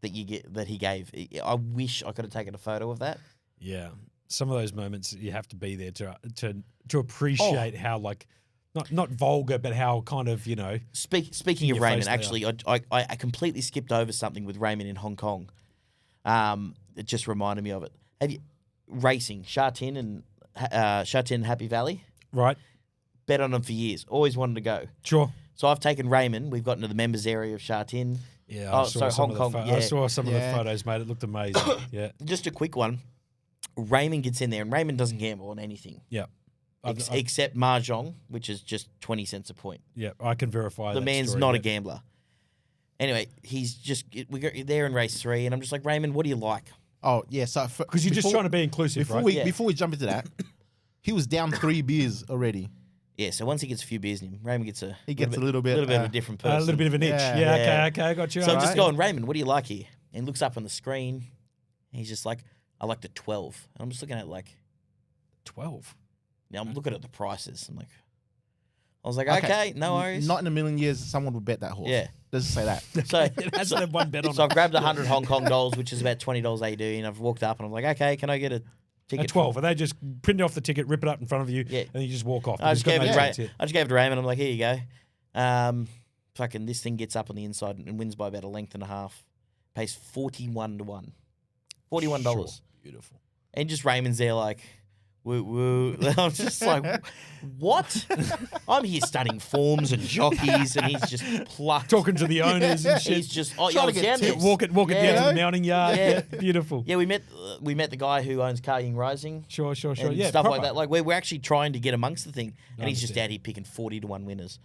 that you get that he gave. I wish I could have taken a photo of that. Yeah, some of those moments you have to be there to appreciate how like not vulgar, but how kind of Speaking of your Raymond, face they actually, I completely skipped over something with Raymond in Hong Kong. It just reminded me of it. Have you racing Sha Tin and Happy Valley? right. Bet on them for years. Always wanted to go. Sure. So I've taken Raymond. We've gotten to the members area of Sha Tin. Yeah, Oh, I saw sorry, some Hong of Kong, the yeah. I saw some of the Yeah. photos, mate. It looked amazing. Yeah, Just a quick one. Raymond gets in there, and Raymond doesn't gamble on anything yeah. I've- except mahjong, which is just 20 cents a point. yeah, I can verify The that man's story, not a yeah. gambler. Anyway, we got there in race 3, and I'm just like, Raymond, what do you like? Oh, yeah. So Because you're just trying to be inclusive, right? Yeah. Before we jump into that, he was down 3 beers already. Yeah, so once he gets a few beers in him, Raymond gets He gets a little bit, of a different person. a little bit of an itch. Yeah. Yeah, Yeah. okay, I got you. So I'm all just right. going, Raymond, what do you like here? And he looks up on the screen. And he's just like, I like the 12. And I'm just looking at it like, 12. now I'm looking at the prices. I'm like, I was like, okay, no worries. Not in a million years someone would bet that horse. Yeah. Let's just say that. So, It hasn't had one bet on so it. I've grabbed 100 Hong Kong dollars, which is about $20 AD, and I've walked up and I'm like, okay, can I get a ticket? At 12, and they just print off the ticket, rip it up in front of you, Yeah. and you just walk off. I just, gave it to That's I just gave it to Raymond. I'm like, here you go. Fucking this thing gets up on the inside and wins by about a length and a half. Pays 41 to 1. $41. Sure. Beautiful. And just Raymond's there like, woo woo. I'm just like, what? I'm here studying forms and jockeys, and he's just plucked. Talking to the owners and shit. He's just, oh, yeah, Trying I to was get down there. tips. Walk it Yeah. down to the mounting yard. Yeah. Yeah. Beautiful. Yeah, we met the guy who owns Car Ying Rising. Sure. And Yeah, stuff like proper. that. Like we're actually trying to get amongst the thing, and he's just understand. out here picking 40 to 1 winners.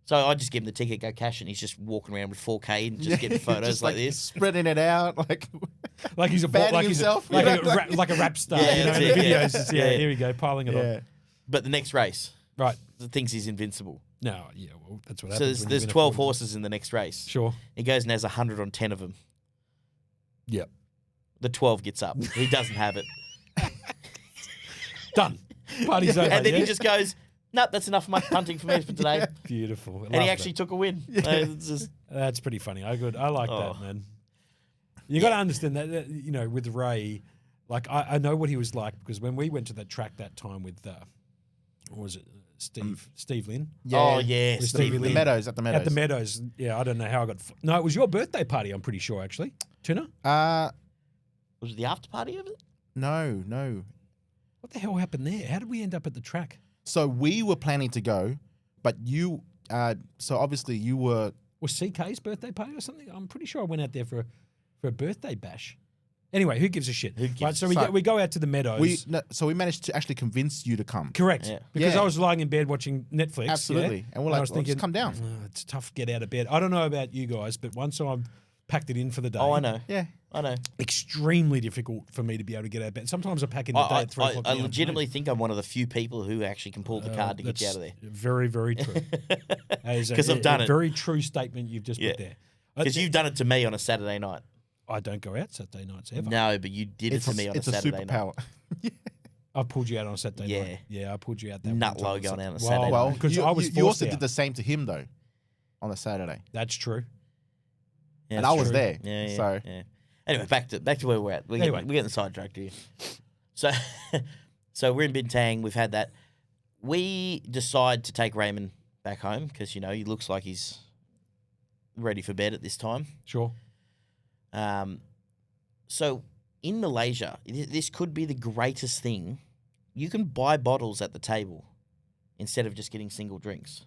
So I just give him the ticket, go cash it, and he's just walking around with 4K and just getting photos Just like this. Spreading it out. Like he's a Fanning like he's himself. like, Yeah. like a rap star. Yeah, you know, that's in it, the yeah. videos. It's, Yeah. here we go, piling it Yeah. on. But the next race, Right. thinks he's invincible. No, yeah, well, that's what So happens. when you there's win a 12 Formula. horses in the next race. Sure. He goes and has 100 on 10 of them. Yep. The 12 gets up. He doesn't have it. Done. Party's over. And then yeah? he just goes, nope, that's enough punting for me for today. Beautiful. And he actually took a win. It's just, That's pretty funny. I like Oh. that, man. You got to understand that, you know, with Ray, like I know what he was like because when we went to that track that time with, what was it, Steve Lynn? oh, yes. With The, Stevie the Lee. Meadows at the Meadows. At the Meadows. Yeah, I don't know how I got. No, it was your birthday party, I'm pretty sure, actually. Tuna? Was it the after party of it? No. What the hell happened there? How did we end up at the track? So we were planning to go, but you, so obviously you were, Was CK's birthday party or something? I'm pretty sure I went out there for a birthday bash. Anyway, who gives a shit? gives Right, so a- we go out to the meadows. So we managed to actually convince you to come. Correct. Yeah. Because Yeah. I was lying in bed watching Netflix. yeah? Absolutely. And we're I like, was well, thinking, just come down. "Oh, it's tough to get out of bed. I don't know about you guys, but once I'm packed it in for the day, Oh, I know. Yeah. I know. extremely difficult for me to be able to get out of bed. Sometimes I pack in the day at 3 o'clock. I in the afternoon. legitimately think I'm one of the few people who actually can pull the card to get you out of there. Very, very true. Because I've done it. Very true statement you've just Yeah. put there. Because you've done it to me on a Saturday night. I don't go out Saturday nights ever. No, but you did it to me on a It's a Saturday night. superpower. I pulled you out on a Saturday Yeah. night. Yeah, I pulled you out that Nut one time low going out on a Well, Saturday Well, night. because I was you also forced did out. the same to him though, on a Saturday, That's true. Yeah, and it's I was true. there. Yeah, yeah, So yeah. Anyway, back to where we're at. We're getting sidetracked here. So, so we're in Bintang. We've had that. We decide to take Raymond back home because he looks like he's ready for bed at this time. Sure. So in Malaysia, this could be the greatest thing. You can buy bottles at the table instead of just getting single drinks.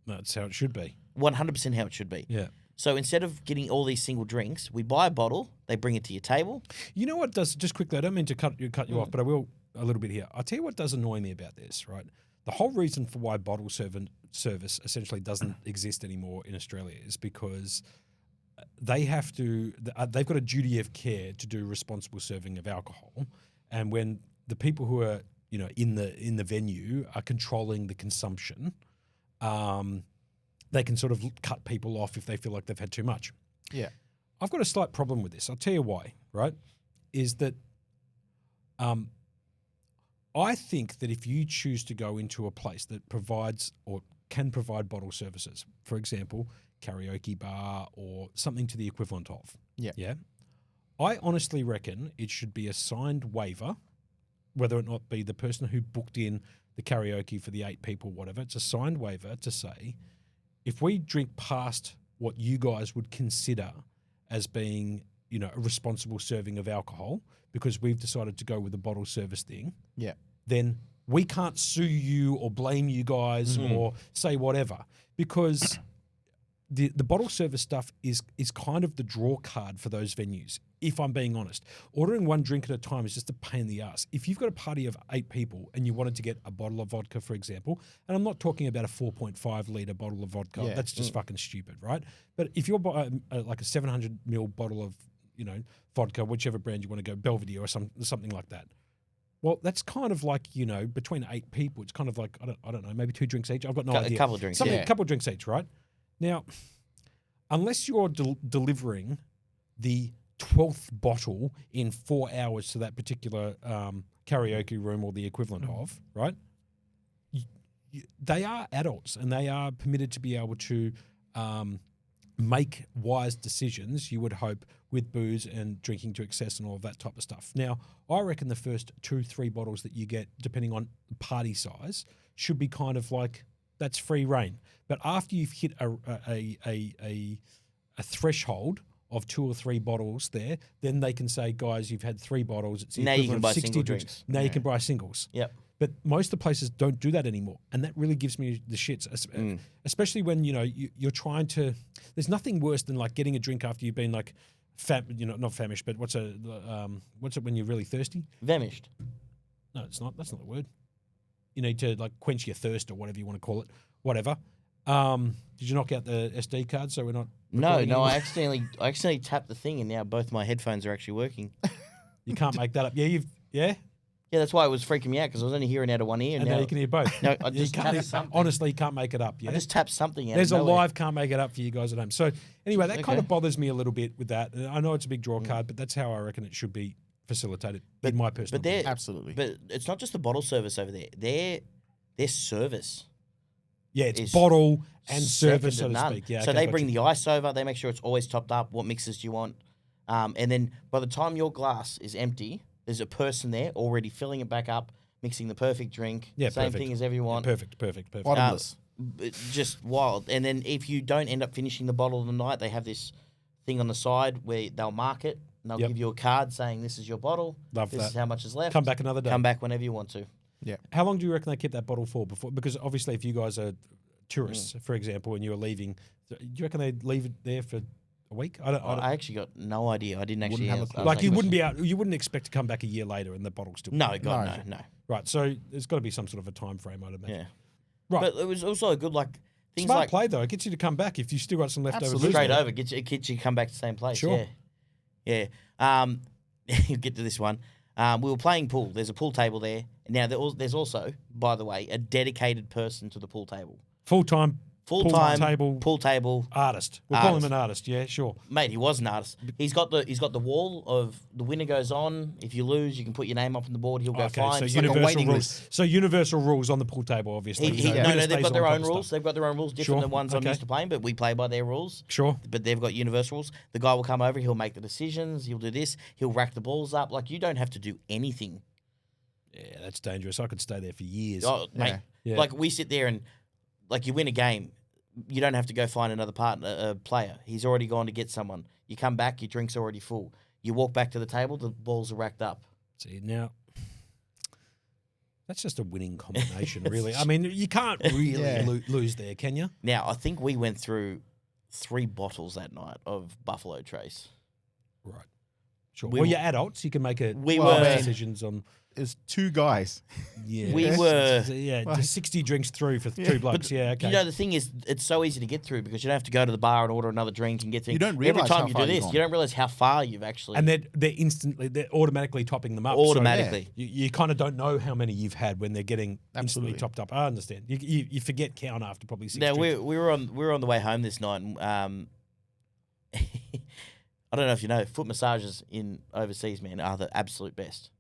That's how it should be. 100% how it should be. Yeah. So instead of getting all these single drinks, we buy a bottle, they bring it to your table. You know what does, just quickly, I don't mean to cut you off, but I will a little bit here. I'll tell you what does annoy me about this, right? The whole reason for why bottle service essentially doesn't exist anymore in Australia is because they've got a duty of care to do responsible serving of alcohol. And when the people who are, in the venue are controlling the consumption, they can sort of cut people off if they feel like they've had too much. yeah, I've got a slight problem with this. I'll tell you why, right? Is that I think that if you choose to go into a place that provides or can provide bottle services, for example, karaoke bar or something to the equivalent of, Yeah. I honestly reckon it should be a signed waiver, whether it not be the person who booked in the karaoke for the 8 people, whatever. It's a signed waiver to say, if we drink past what you guys would consider as being, a responsible serving of alcohol, because we've decided to go with the bottle service thing, yeah, then we can't sue you or blame you guys or say whatever, because the bottle service stuff is kind of the draw card for those venues, if I'm being honest. Ordering one drink at a time is just a pain in the ass. If you've got a party of 8 people and you wanted to get a bottle of vodka, for example, and I'm not talking about a 4.5 litre bottle of vodka, Yeah. that's just fucking stupid, right? But if you're buying like a 700 ml bottle of, vodka, whichever brand you want to go, Belvedere or something like that, well, that's kind of like, between 8 people, it's kind of like, I don't know, maybe 2 drinks each. I've got no idea. A couple of drinks. Something, yeah. a couple of drinks each, right? Now, unless you're delivering the 12th bottle in 4 hours to that particular karaoke room or the equivalent of, right? They are adults and they are permitted to be able to make wise decisions, you would hope, with booze and drinking to excess and all of that type of stuff. Now, I reckon the first 2-3 bottles that you get, depending on party size, should be kind of like, that's free reign. But after you've hit a threshold of 2 or 3 bottles there, then they can say, guys, you've had 3 bottles. It's the Now you equivalent can of buy 60 single drinks. drinks. Now you can buy singles. Yep. But most of the places don't do that anymore, and that really gives me the shits. Especially when you're trying to. There's nothing worse than like getting a drink after you've been like, not famished, but what's it when you're really thirsty? Famished. No, it's not. That's not the word. You need to like quench your thirst or whatever you want to call it. Whatever. Did you knock out the SD card so we're not? No, recording I anymore? accidentally tapped the thing and now both my headphones are actually working. You can't make that up. Yeah. Yeah, that's why it was freaking me out because I was only hearing out of one ear. And now you can hear both. No, I You just can't- tapped something. honestly, you can't make it up. Yeah. I just tapped something out. There's of a nowhere. live can't make it up for you guys at home. So anyway, that kind Okay. of bothers me a little bit with that. And I know it's a big draw card, but that's how I reckon it should be facilitated in my personal But they're opinion. absolutely. But it's not just the bottle service over there. Their service. Yeah, it's is bottle and second service, to so to none. speak. Yeah, so okay, they got bring you. the ice over. They make sure it's always topped up. What mixes do you want? And then by the time your glass is empty, there's a person there already filling it back up, mixing the perfect drink. Yeah, same perfect. thing as everyone. Perfect. Bottomless. It's just wild. And then if you don't end up finishing the bottle of the night, they have this thing on the side where they'll mark it and they'll Yep. give you a card saying this is your bottle. Love this that. is how much is left. Come back another day. Come back whenever you want to. Yeah. How long do you reckon they keep that bottle for before? Because obviously, if you guys are tourists, for example, and you're leaving, do you reckon they leave it there for A week? I don't. I actually got no idea. I didn't actually have a ask- clue. I was Like you like, wouldn't be out. You wouldn't expect to come back a year later and the bottle's still. No, God, No. no. Right. So there's got to be some sort of a time frame, I'd imagine. Yeah. Right. But it was also a good, like, things Smart like play though. It gets you to come back if you still got some leftover. Absolutely. booze straight there. over, it gets you come back to the same place. Sure. Yeah. You get to this one. We were playing pool. There's a pool table there. Now, there's also, by the way, a dedicated person to the pool table. Full-time Full-time table pool table. artist. We'll call him Artist. an artist. Yeah, sure. Mate, he was an artist. He's got the wall of the winner goes on. If you lose, you can put your name up on the board. He'll go Okay, fine. so It's like a universal waiting rules. list. So universal rules on the pool table, obviously. No, winner they've stays got their on own top of rules. stuff. They've got their own rules, different Sure, than ones I'm okay. used to playing, but we play by their rules. Sure. But they've got universal rules. The guy will come over, he'll make the decisions, he'll do this, he'll rack the balls up. Like, you don't have to do anything. Yeah, that's dangerous. I could stay there for years. Oh, mate, Yeah. like, we sit there and, like, you win a game, you don't have to go find another player. He's already gone to get someone. You come back, your drink's already full. You walk back to the table, the balls are racked up. See, now, that's just a winning combination, really. I mean, you can't really Yeah. lose there, can you? Now, I think we went through 3 bottles that night of Buffalo Trace. Right. Sure. We well, were- you're adults. You can make a We Well, were... man. decisions on. It's 2 guys. Yeah. We were- Yeah, Right. 60 drinks through for 2 blokes. Yeah, okay. You know, the thing is, it's so easy to get through because you don't have to go to the bar and order another drink and get things. You don't Every realise time how you far do you've this, gone. you don't realize how far you've actually... And they're automatically topping them up. so Automatically. you kind of don't know how many you've had when they're getting instantly Absolutely. topped up. I understand. You forget count after probably 6 Now, drinks. we were on the way home this night, and I don't know if you know, foot massages in overseas, man, are the absolute best.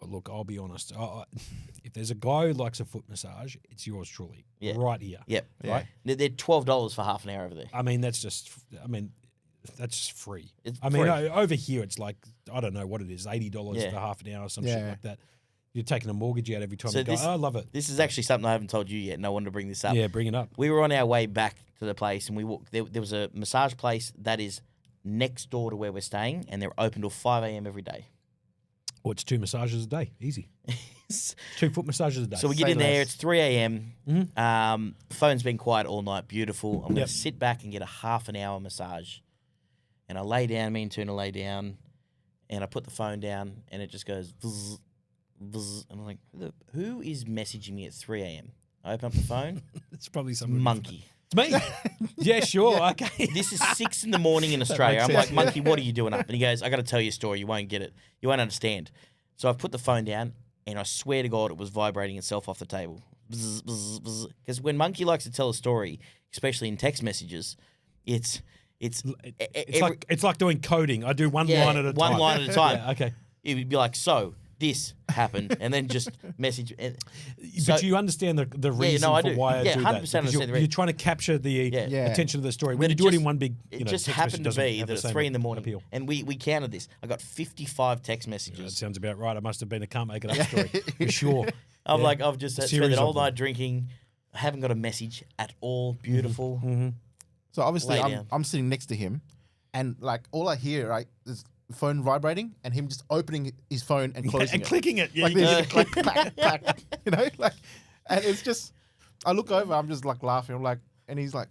Well, look, I'll be honest. If there's a guy who likes a foot massage, it's yours truly. Yeah. Right here. Yep. Yeah. Right? They're $12 for half an hour over there. I mean, that's just free. It's I mean, free. over here, it's like, I don't know what it is, $80 Yeah. for half an hour or some shit Yeah. like that. You're taking a mortgage out every time So you go, this- oh, I love it. This is actually something I haven't told you yet, and I wanted to bring this up. Yeah, bring it up. We were on our way back to the place, and we walked. There was a massage place that is next door to where we're staying, and they're open till 5 a.m. every day. Well, it's 2 massages a day. Easy. 2 foot massages a day. So we get Say in there. less. It's 3 a.m. Mhm. Phone's been quiet all night. Beautiful. I'm going Yep. to sit back and get a half an hour massage. And I lay down. Me and Tuna lay down, and I put the phone down, and it just goes bzz, bzz, and I'm like, who is messaging me at 3 a.m.? I open up the phone. it's probably some Monkey. It's me. Yeah, sure. Okay. This is 6 in the morning in Australia. I'm makes like, sense. Monkey, what are you doing up? And he goes, I got to tell you a story. You won't get it. You won't understand. So I've put the phone down, and I swear to God, it was vibrating itself off the table. Because when Monkey likes to tell a story, especially in text messages, it's It's like doing coding. I do one line at a time. one line at a time. Yeah, okay. It would be like, so this happened, and then just message. So- But you understand the reason I for do. why I Yeah, do 100% that. Because understand the you're trying to capture the Yeah. attention of the story. But When you it do it just- in one big, It you know, just text happened to message be doesn't that have at the same 3 in the morning, appeal. and we counted this. I got 55 text Yeah, that messages. sounds about right. I must have been a can't make it up story for sure. Yeah. I've just spent series the of whole them. night drinking. I haven't got a message at all. Beautiful. Mm-hmm. So obviously, Lay down. I'm sitting next to him, and like all I hear, right, is the phone vibrating and him just opening his phone and closing And it. clicking it. Yeah, Like you this, get like clack, clack, you know, like, and it's just, I look over, I'm just like laughing, I'm like, and he's like,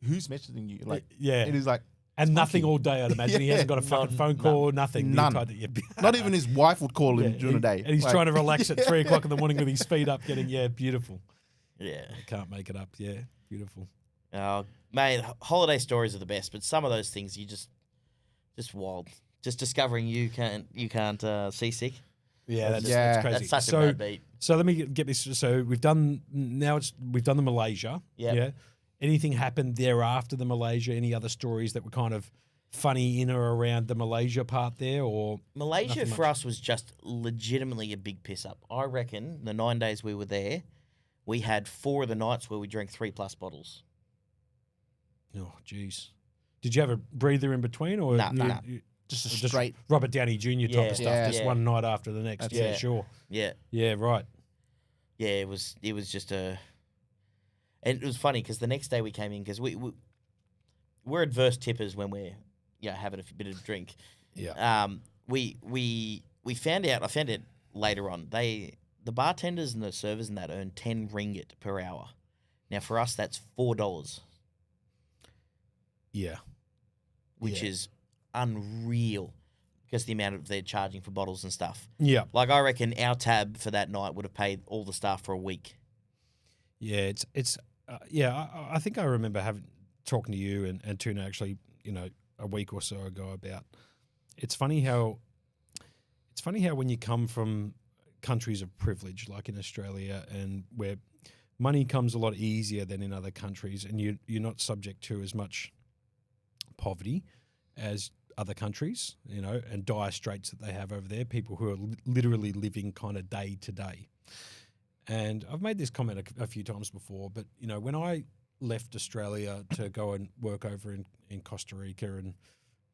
who's messaging you? Like, yeah. and he's like, And nothing Monkey. all day, I'd imagine. He hasn't got a fucking phone call, nothing. None. Yeah. not even his wife would call him Yeah, during the day. And he's Like, trying to relax at 3 o'clock in the morning with his feet up, getting, beautiful. Yeah. Can't make it up. Yeah, beautiful. Oh, mate, holiday stories are the best, but some of those things you just wild. Just discovering you can't see sick. Yeah, that's Yeah. crazy. That's such a bad beat. So let me get this. So we've done the Malaysia. Yep. Yeah. Anything happened thereafter the Malaysia? Any other stories that were kind of funny in or around the Malaysia part there, or Malaysia Nothing for much. us was just legitimately a big piss up. I reckon the 9 days we were there, we had 4 of the nights where we drank 3+ bottles. oh, jeez. Did you have a breather in between, or Nah, nah. just a just straight, Robert Downey Jr. type Yeah, of stuff? yeah. Just Yeah. one night after the next. That's Yeah, it. sure. Yeah. Yeah, right. Yeah, it was just a, and it was funny because the next day we came in because we're adverse tippers when we're having a bit of drink. Yeah. We found out. I found it later on. The bartenders and the servers and that earn 10 ringgit per hour. Now for us that's $4. Yeah. which is unreal because the amount of they're charging for bottles and stuff. Yeah. Like, I reckon our tab for that night would have paid all the staff for a week. Yeah, I think I remember talking to you and Tuna actually, a week or so ago about. It's funny how when you come from countries of privilege, like in Australia, and where money comes a lot easier than in other countries, and you're not subject to as much poverty as other countries, and dire straits that they have over there. People who are literally living kind of day to day. And I've made this comment a few times before, but when I left Australia to go and work over in Costa Rica and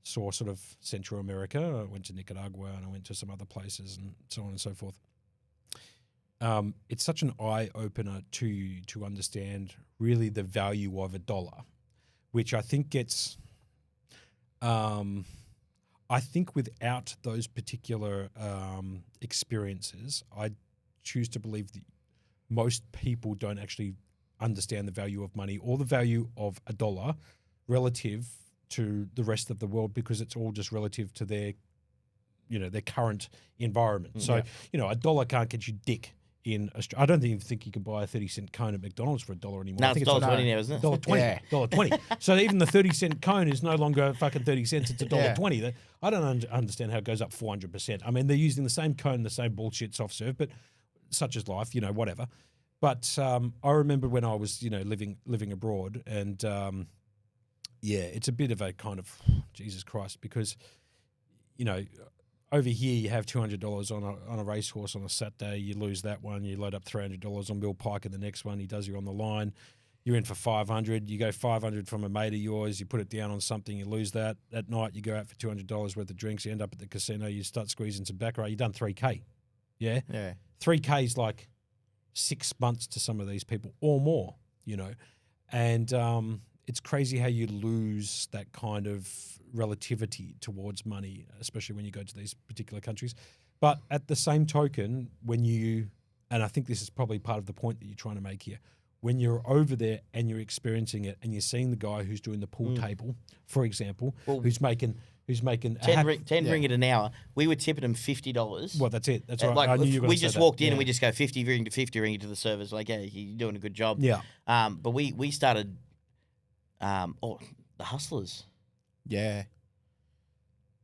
saw sort of Central America, I went to Nicaragua and I went to some other places and so on and so forth. It's such an eye opener to understand really the value of a dollar, which I think gets. I think without those particular experiences, I choose to believe that most people don't actually understand the value of money or the value of a dollar relative to the rest of the world, because it's all just relative to their current environment. So, a dollar can't get you dick in Australia. I don't even think you can buy a 30-cent cone at McDonald's for $1 anymore. No, I think it's $1.20 now, isn't it? $1.20. Yeah. $1.20. So even the 30-cent cone is no longer fucking 30 cents. It's $1.20. I don't understand how it goes up 400%. I mean, they're using the same cone, the same bullshit soft serve, but such is life, whatever. But I remember when I was, living abroad, and it's a bit of a kind of Jesus Christ, because, over here you have $200 on a racehorse on a Saturday. You lose that one. You load up $300 on Bill Pike in the next one. He does you on the line. You're in for $500. You go $500 from a mate of yours. You put it down on something. You lose that. At night you go out for $200 worth of drinks. You end up at the casino. You start squeezing some baccarat. You've done $3K. Yeah. Yeah. $3K is like 6 months to some of these people or more. And it's crazy how you lose that kind of relativity towards money, especially when you go to these particular countries. But at the same token, and I think this is probably part of the point that you're trying to make here, when you're over there and you're experiencing it and you're seeing the guy who's doing the pool table, for example, who's making 10 ringgit an hour. We were tipping them $50. Well, that's it. That's right. Like, I knew you were we gonna say just that. walked in Yeah. and we just go 50 ringgit to the servers. Like, hey, you're doing a good job. Yeah. But we started, the hustlers. Yeah.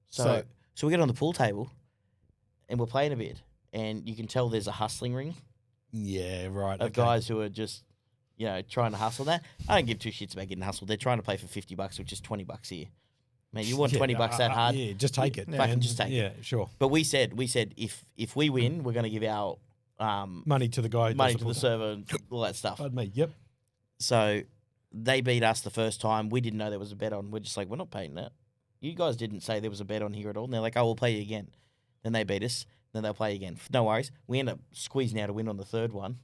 So we get on the pool table and we're playing a bit, and you can tell there's a hustling ring Yeah, right. of guys who are just, trying to hustle that. I don't give two shits about getting hustled. They're trying to play for $50, which is $20 here. Man, you want $20 that hard? Yeah, just take it. Fucking man. just take it. Yeah, sure. But we said if we win, we're going to give our Money to the guy who money does to the server and all that stuff. Pardon me. Yep. So they beat us the first time. We didn't know there was a bet on. We're just like, we're not paying that. You guys didn't say there was a bet on here at all. And they're like, oh, we'll play you again. Then they beat us. Then they'll play again. No worries. We end up squeezing out a win on the third one.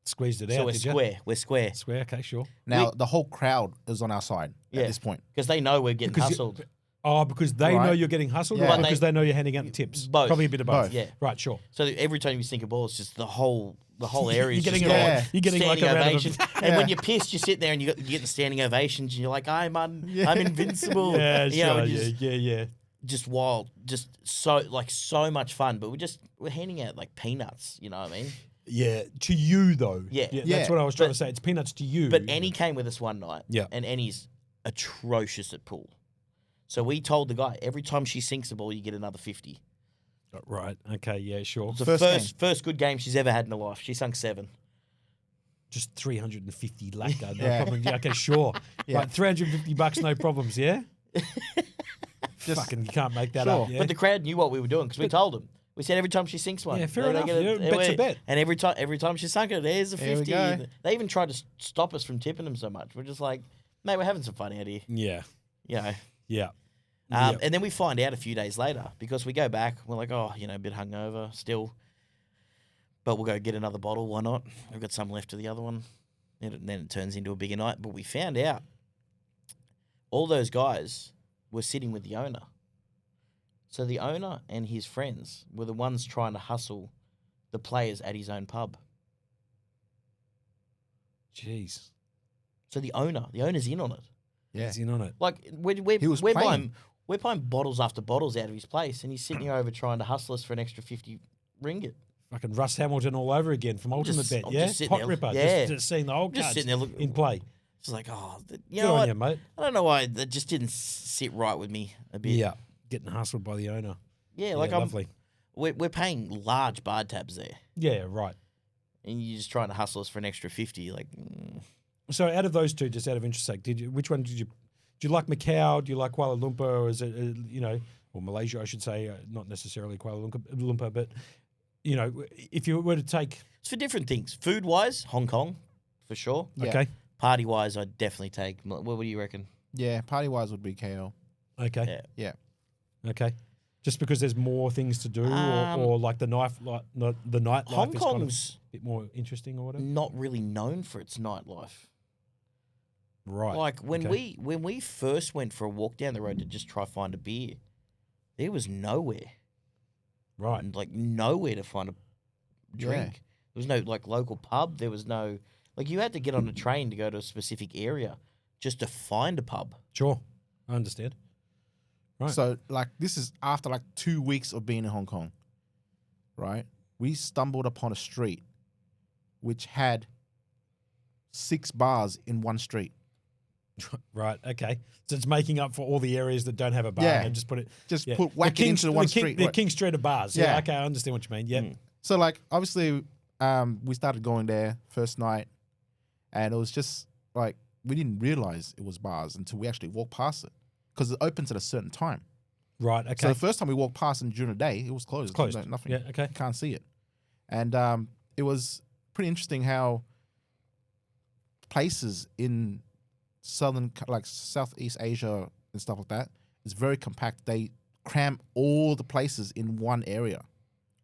Squeezed it So out. we're did ya? square. We're square. Square. Okay, sure. Now the whole crowd is on our side Yeah. at this point. Because they know we're getting Because hustled. Oh, because they Right. know you're getting hustled, Yeah. or But because they know you're handing out the tips? Both. Probably a bit of both. Both. Yeah. Right, sure. So every time you sink a ball, it's just the whole area is You're getting just a- going, yeah. you're getting like standing a round of ovation. And when you're pissed, you sit there and you get the standing ovations, and you're like, I'm invincible. Yeah, You know, sure. and just, Yeah. just wild, just so much fun. But we're handing out like peanuts. You know what I mean? Yeah, to you though. Yeah. That's Yeah. what I was trying But- to say. It's peanuts to you. But Annie came with us one night. Yeah. And Annie's atrocious at pool. So we told the guy, every time she sinks a ball, you get another 50. Right. Okay. Yeah. Sure. It's the First first good game she's ever had in her life. She sunk 7. Just 350 lacquer. No Yeah. problem. Yeah. Okay. Sure. Yeah. Right. $350. No problems. Yeah. Just- Fucking, you can't make that Sure. up. Yeah. But the crowd knew what we were doing because we told them. We said every time she sinks one. Yeah, fair they enough. get Yeah, bet's a bet. And every time she sunk it, there's a There we 50. go. They even tried to stop us from tipping them so much. We're just like, mate, we're having some fun out here. yeah. You know. Yeah. And then we find out a few days later because we go back. We're like, oh, a bit hungover still. But we'll go get another bottle. Why not? We've got some left of the other one. And then it turns into a bigger night. But we found out all those guys were sitting with the owner. So the owner and his friends were the ones trying to hustle the players at his own pub. Jeez. So the owner's in on it. Yeah. He's in on it. Like we're He was we're playing. buying we're buying bottles after bottles out of his place, and he's sitting here over trying to hustle us for an extra 50 ringgit. Fucking Russ Hamilton all over again from Ultimate Bet, I'm yeah? just sitting Pot there- Ripper, yeah. just seeing the old Just cards sitting there looking- in play. It's like, oh, you Good know on what? you, mate. I don't know why that just didn't sit right with me a bit. Yeah, getting hustled by the owner. Yeah, like lovely. we're paying large bar tabs there, Yeah, right. and you're just trying to hustle us for an extra 50. Like, So out of those two, just out of interest sake, which one did you like Macau? Do you like Kuala Lumpur? Or is it, or Malaysia, I should say, not necessarily Kuala Lumpur, but, if you were to take... it's for different things. Food wise, Hong Kong, for sure. Yeah. Okay, Party wise, I'd definitely take. What do you reckon? Yeah, party wise would be KL. okay, Yeah. Yeah. okay. Just because there's more things to do, or like the nightlife Hong is kind of Kong's a bit more interesting or whatever? not really known for its nightlife. Right. Like when okay. we first went for a walk down the road to just try find a beer, there was nowhere. Right. And like nowhere to find a drink. Yeah. There was no like local pub. There was no like you had to get on a train to go to a specific area just to find a pub. Sure. I understand. Right. So like this is after like 2 weeks of being in Hong Kong, right? We stumbled upon a street which had 6 bars in one street. Right. Okay. So it's making up for all the areas that don't have a bar. Yeah. And just put it. Just yeah. put whack it into one street. The right? King Street of bars. Yeah. Yeah. Okay. I understand what you mean. Yeah. So like obviously we started going there first night, and it was just like we didn't realize it was bars until we actually walked past it because it opens at a certain time. Right. Okay. So the first time we walked past and during the day, it was closed. It's closed. No- nothing. Yeah. Okay. You can't see it. And it was pretty interesting how places in like Southeast Asia and stuff like that is very compact. They cram all the places in one area.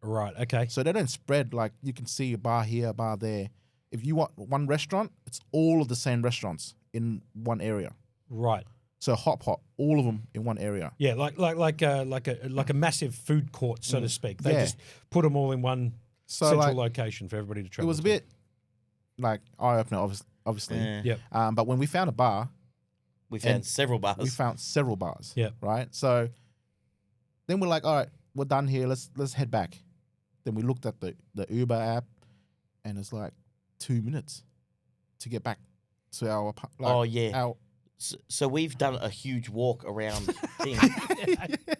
Right. Okay. So they don't spread like you can see a bar here, a bar there. If you want one restaurant, it's all of the same restaurants in one area. Right. So hot pot, all of them in one area. Yeah. Like a massive food court, so to speak. They Yeah. just put them all in one So central like, location for everybody to it travel. was a to. bit like eye opener, obviously. Yeah. Yep. But when we found a bar, We found And several bars. we found several bars. Yep. Right. So then we're like, all right, we're done here. Let's head back. Then we looked at the Uber app, and it's like 2 minutes to get back to our. Oh, yeah. Our, So we've done a huge walk around thing.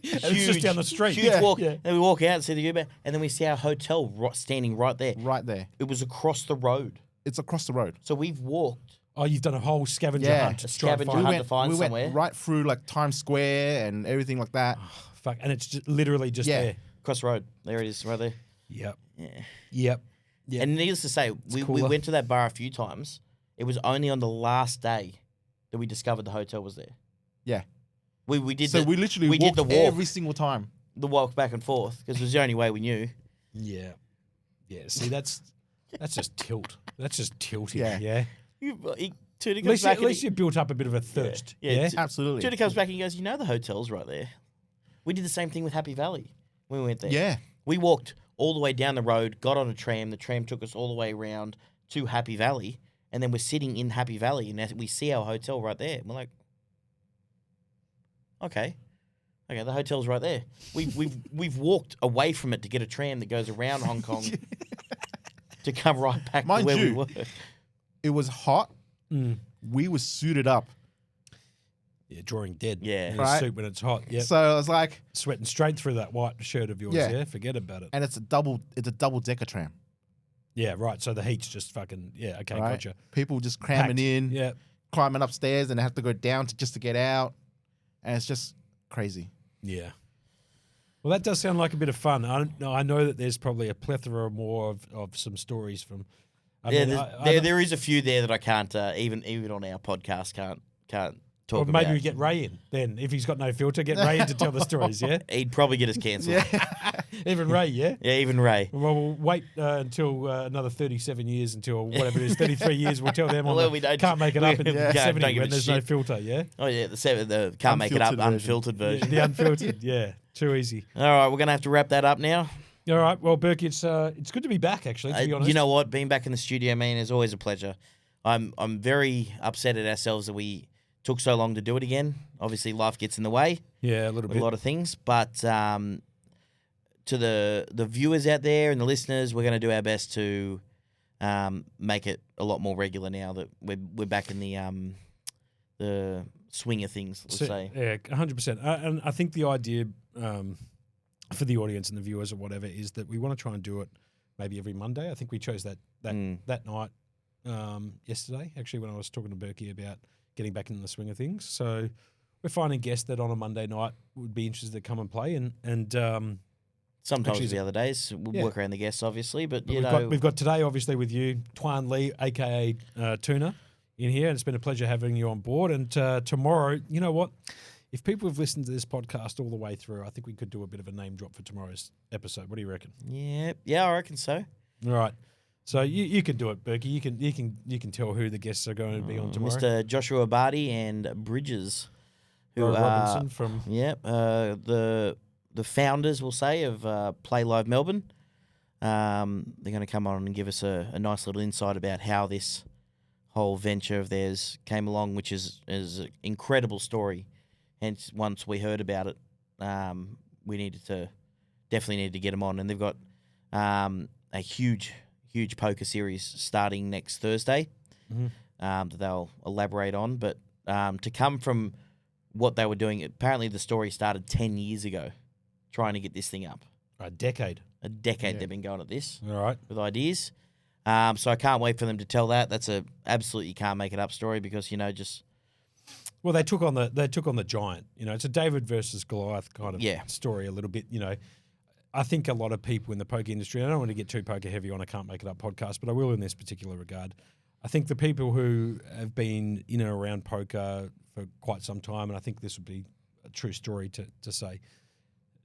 It's just down the street. Huge Yeah. walk. Yeah. And we walk out and see the Uber, and then we see our hotel standing right there. right there. It was across the road. It's across the road. So we've walked Oh, you've done a whole scavenger Yeah. hunt. A to try and scavenger find- hunt. to find we somewhere. went right through like Times Square and everything like that. Fuck, and it's just literally just Yeah. there. across the road. There it is, right there. Yep. Yeah. Yep. Yeah. And needless to say, we cooler. went to that bar a few times. It was only on the last day that we discovered the hotel was there. Yeah. We did So the, we literally did walked the walk, every single time. the walk back and forth because it was the only way we knew. Yeah. Yeah. See, that's just tilt. That's just tilting. Yeah. Yeah. Tuna At comes least, back at least you built up a bit of a thirst. Yeah. Yeah. Absolutely. Tuna comes back and he goes, you know the hotel's right there. We did the same thing with Happy Valley when we went there. Yeah. We walked all the way down the road, got on a tram. The tram took us all the way around to Happy Valley, and then we're sitting in Happy Valley, and we see our hotel right there. And we're like, okay, the hotel's right there. We've walked away from it to get a tram that goes around Hong Kong to come right back Mind to where we you, were. It was hot. Mm. We were suited up. Yeah. Drawing dead. Yeah. In a Right. suit when it's hot. Yeah. So I was like, Sweating straight through that white shirt of yours. Yeah. Yeah. Forget about it. and it's a double decker tram. Yeah. Right. So the heat's just fucking. Yeah. Okay. Right? Gotcha. People just cramming Packed. in, Yeah. climbing upstairs, and they have to go down just to get out. And it's just crazy. Yeah. Well, that does sound like a bit of fun. I know that there's probably a plethora more of some stories from. I Yeah, mean, there is a few there that I can't even on our podcast can't talk Or about. maybe we get Ray in then. If he's got no filter, get Ray in to tell the stories, yeah? He'd probably get us cancelled. Even Ray, yeah? Yeah, even Ray. Well, we'll wait until another 37 years, until whatever it is, 33 years, we'll tell them on Well, the we don't- Can't Make It Up in we don't 70 give when a there's no shit. filter, yeah? Oh yeah, the can't make it up Unfiltered version. unfiltered version. The unfiltered, yeah. Too easy. All right, we're gonna have to wrap that up now. All right, well, Burkey, it's good to be back, actually, to be honest. You know what? Being back in the studio, man, is always a pleasure. I'm very upset at ourselves that we took so long to do it again. Obviously, life gets in the way. Yeah, a little with bit. a lot of things, but to the viewers out there and the listeners, we're going to do our best to make it a lot more regular now that we're back in the swing of things. Let's say, yeah, 100%. And I think the idea for the audience and the viewers or whatever is that we want to try and do it maybe every Monday. I think we chose that night yesterday. Actually, when I was talking to Burkey about getting back in the swing of things, so we're finding guests that on a Monday night would be interested to come and play and. Sometimes actually, the other days we'll work around the guests, obviously, but we've got today obviously with you, Tuan Lee, A.K.A. Tuna, in here, and it's been a pleasure having you on board. And tomorrow, you know what? If people have listened to this podcast all the way through, I think we could do a bit of a name drop for tomorrow's episode. What do you reckon? Yeah, I reckon so. All right. So you can do it, Burkey. You can tell who the guests are going to be on tomorrow. Mr. Joshua Barty and Bridges, who are Robinson from the founders, we'll say, of Play Live Melbourne. They're going to come on and give us a nice little insight about how this whole venture of theirs came along, which is an incredible story. Hence, once we heard about it, we definitely needed to get them on. And they've got a huge poker series starting next Thursday that they'll elaborate on. But to come from what they were doing, apparently the story started 10 years ago, trying to get this thing up. A decade. They've been going at this. All right. With ideas. So I can't wait for them to tell that. That's a absolutely can't make it up story because, just... Well, they took on the giant. It's a David versus Goliath kind of story a little bit. I think a lot of people in the poker industry, I don't want to get too poker heavy on a Can't Make It Up podcast, but I will in this particular regard. I think the people who have been in and around poker for quite some time, and I think this would be a true story to say,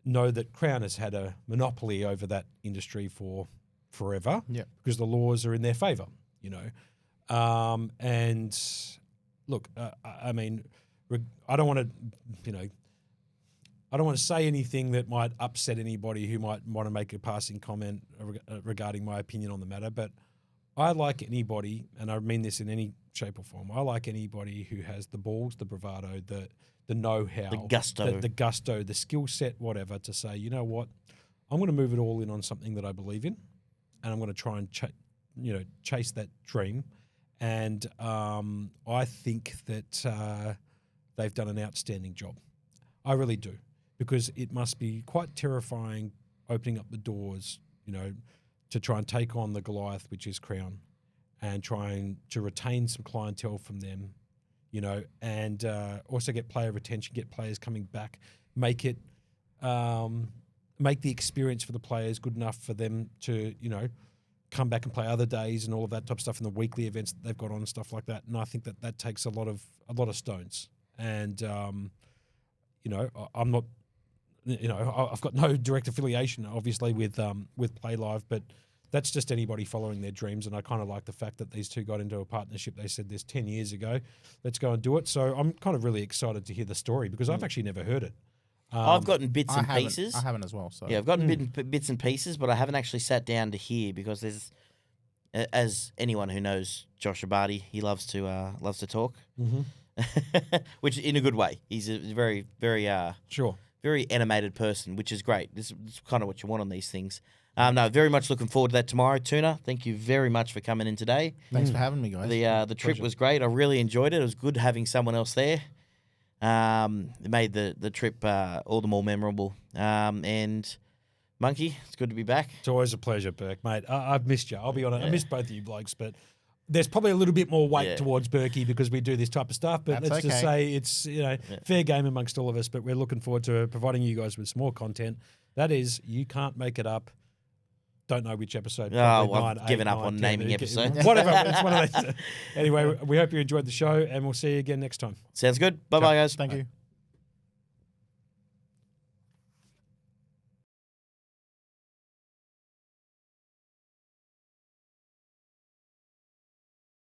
know that Crown has had a monopoly over that industry for forever because the laws are in their favour, and look, I mean, I don't want to, I don't want to say anything that might upset anybody who might want to make a passing comment regarding my opinion on the matter, but I like anybody, and I mean this in any shape or form, I like anybody who has the balls, the bravado, the know-how, the gusto, the skill set, whatever, to say, you know what, I'm going to move it all in on something that I believe in, and I'm going to try and chase that dream. And I think that they've done an outstanding job. I really do, because it must be quite terrifying opening up the doors, to try and take on the Goliath, which is Crown, and trying to retain some clientele from them, and also get player retention, get players coming back, make the experience for the players good enough for them to, come back and play other days and all of that type of stuff, and the weekly events that they've got on and stuff like that. And I think that takes a lot of stones. And I'm not, I've got no direct affiliation, obviously, with Play Live, but that's just anybody following their dreams. And I kind of like the fact that these two got into a partnership. They said this 10 years ago, let's go and do it. So I'm kind of really excited to hear the story, because I've actually never heard it. I've gotten bits and pieces. I haven't as well. So yeah, I've gotten bits and pieces, but I haven't actually sat down to hear, because there's, as anyone who knows Joshua Barty, he loves to talk, which in a good way. He's a very, very very animated person, which is great. This is kind of what you want on these things. No, very much looking forward to that tomorrow. Tuna, thank you very much for coming in today. Thanks for having me, guys. The trip was great. I really enjoyed it. It was good having someone else there. It made the trip all the more memorable. And Monkey, it's good to be back. It's always a pleasure, Burke, mate. I've missed you. I'll be honest. I missed both of you blokes, but there's probably a little bit more weight towards Burkey because we do this type of stuff. But let's just say it's fair game amongst all of us. But we're looking forward to providing you guys with some more content. That is, you can't make it up. Don't know which episode. I've given up on naming episodes. Whatever. It's one of those. Anyway, we hope you enjoyed the show, and we'll see you again next time. Sounds good. Bye-bye, guys. Thank you.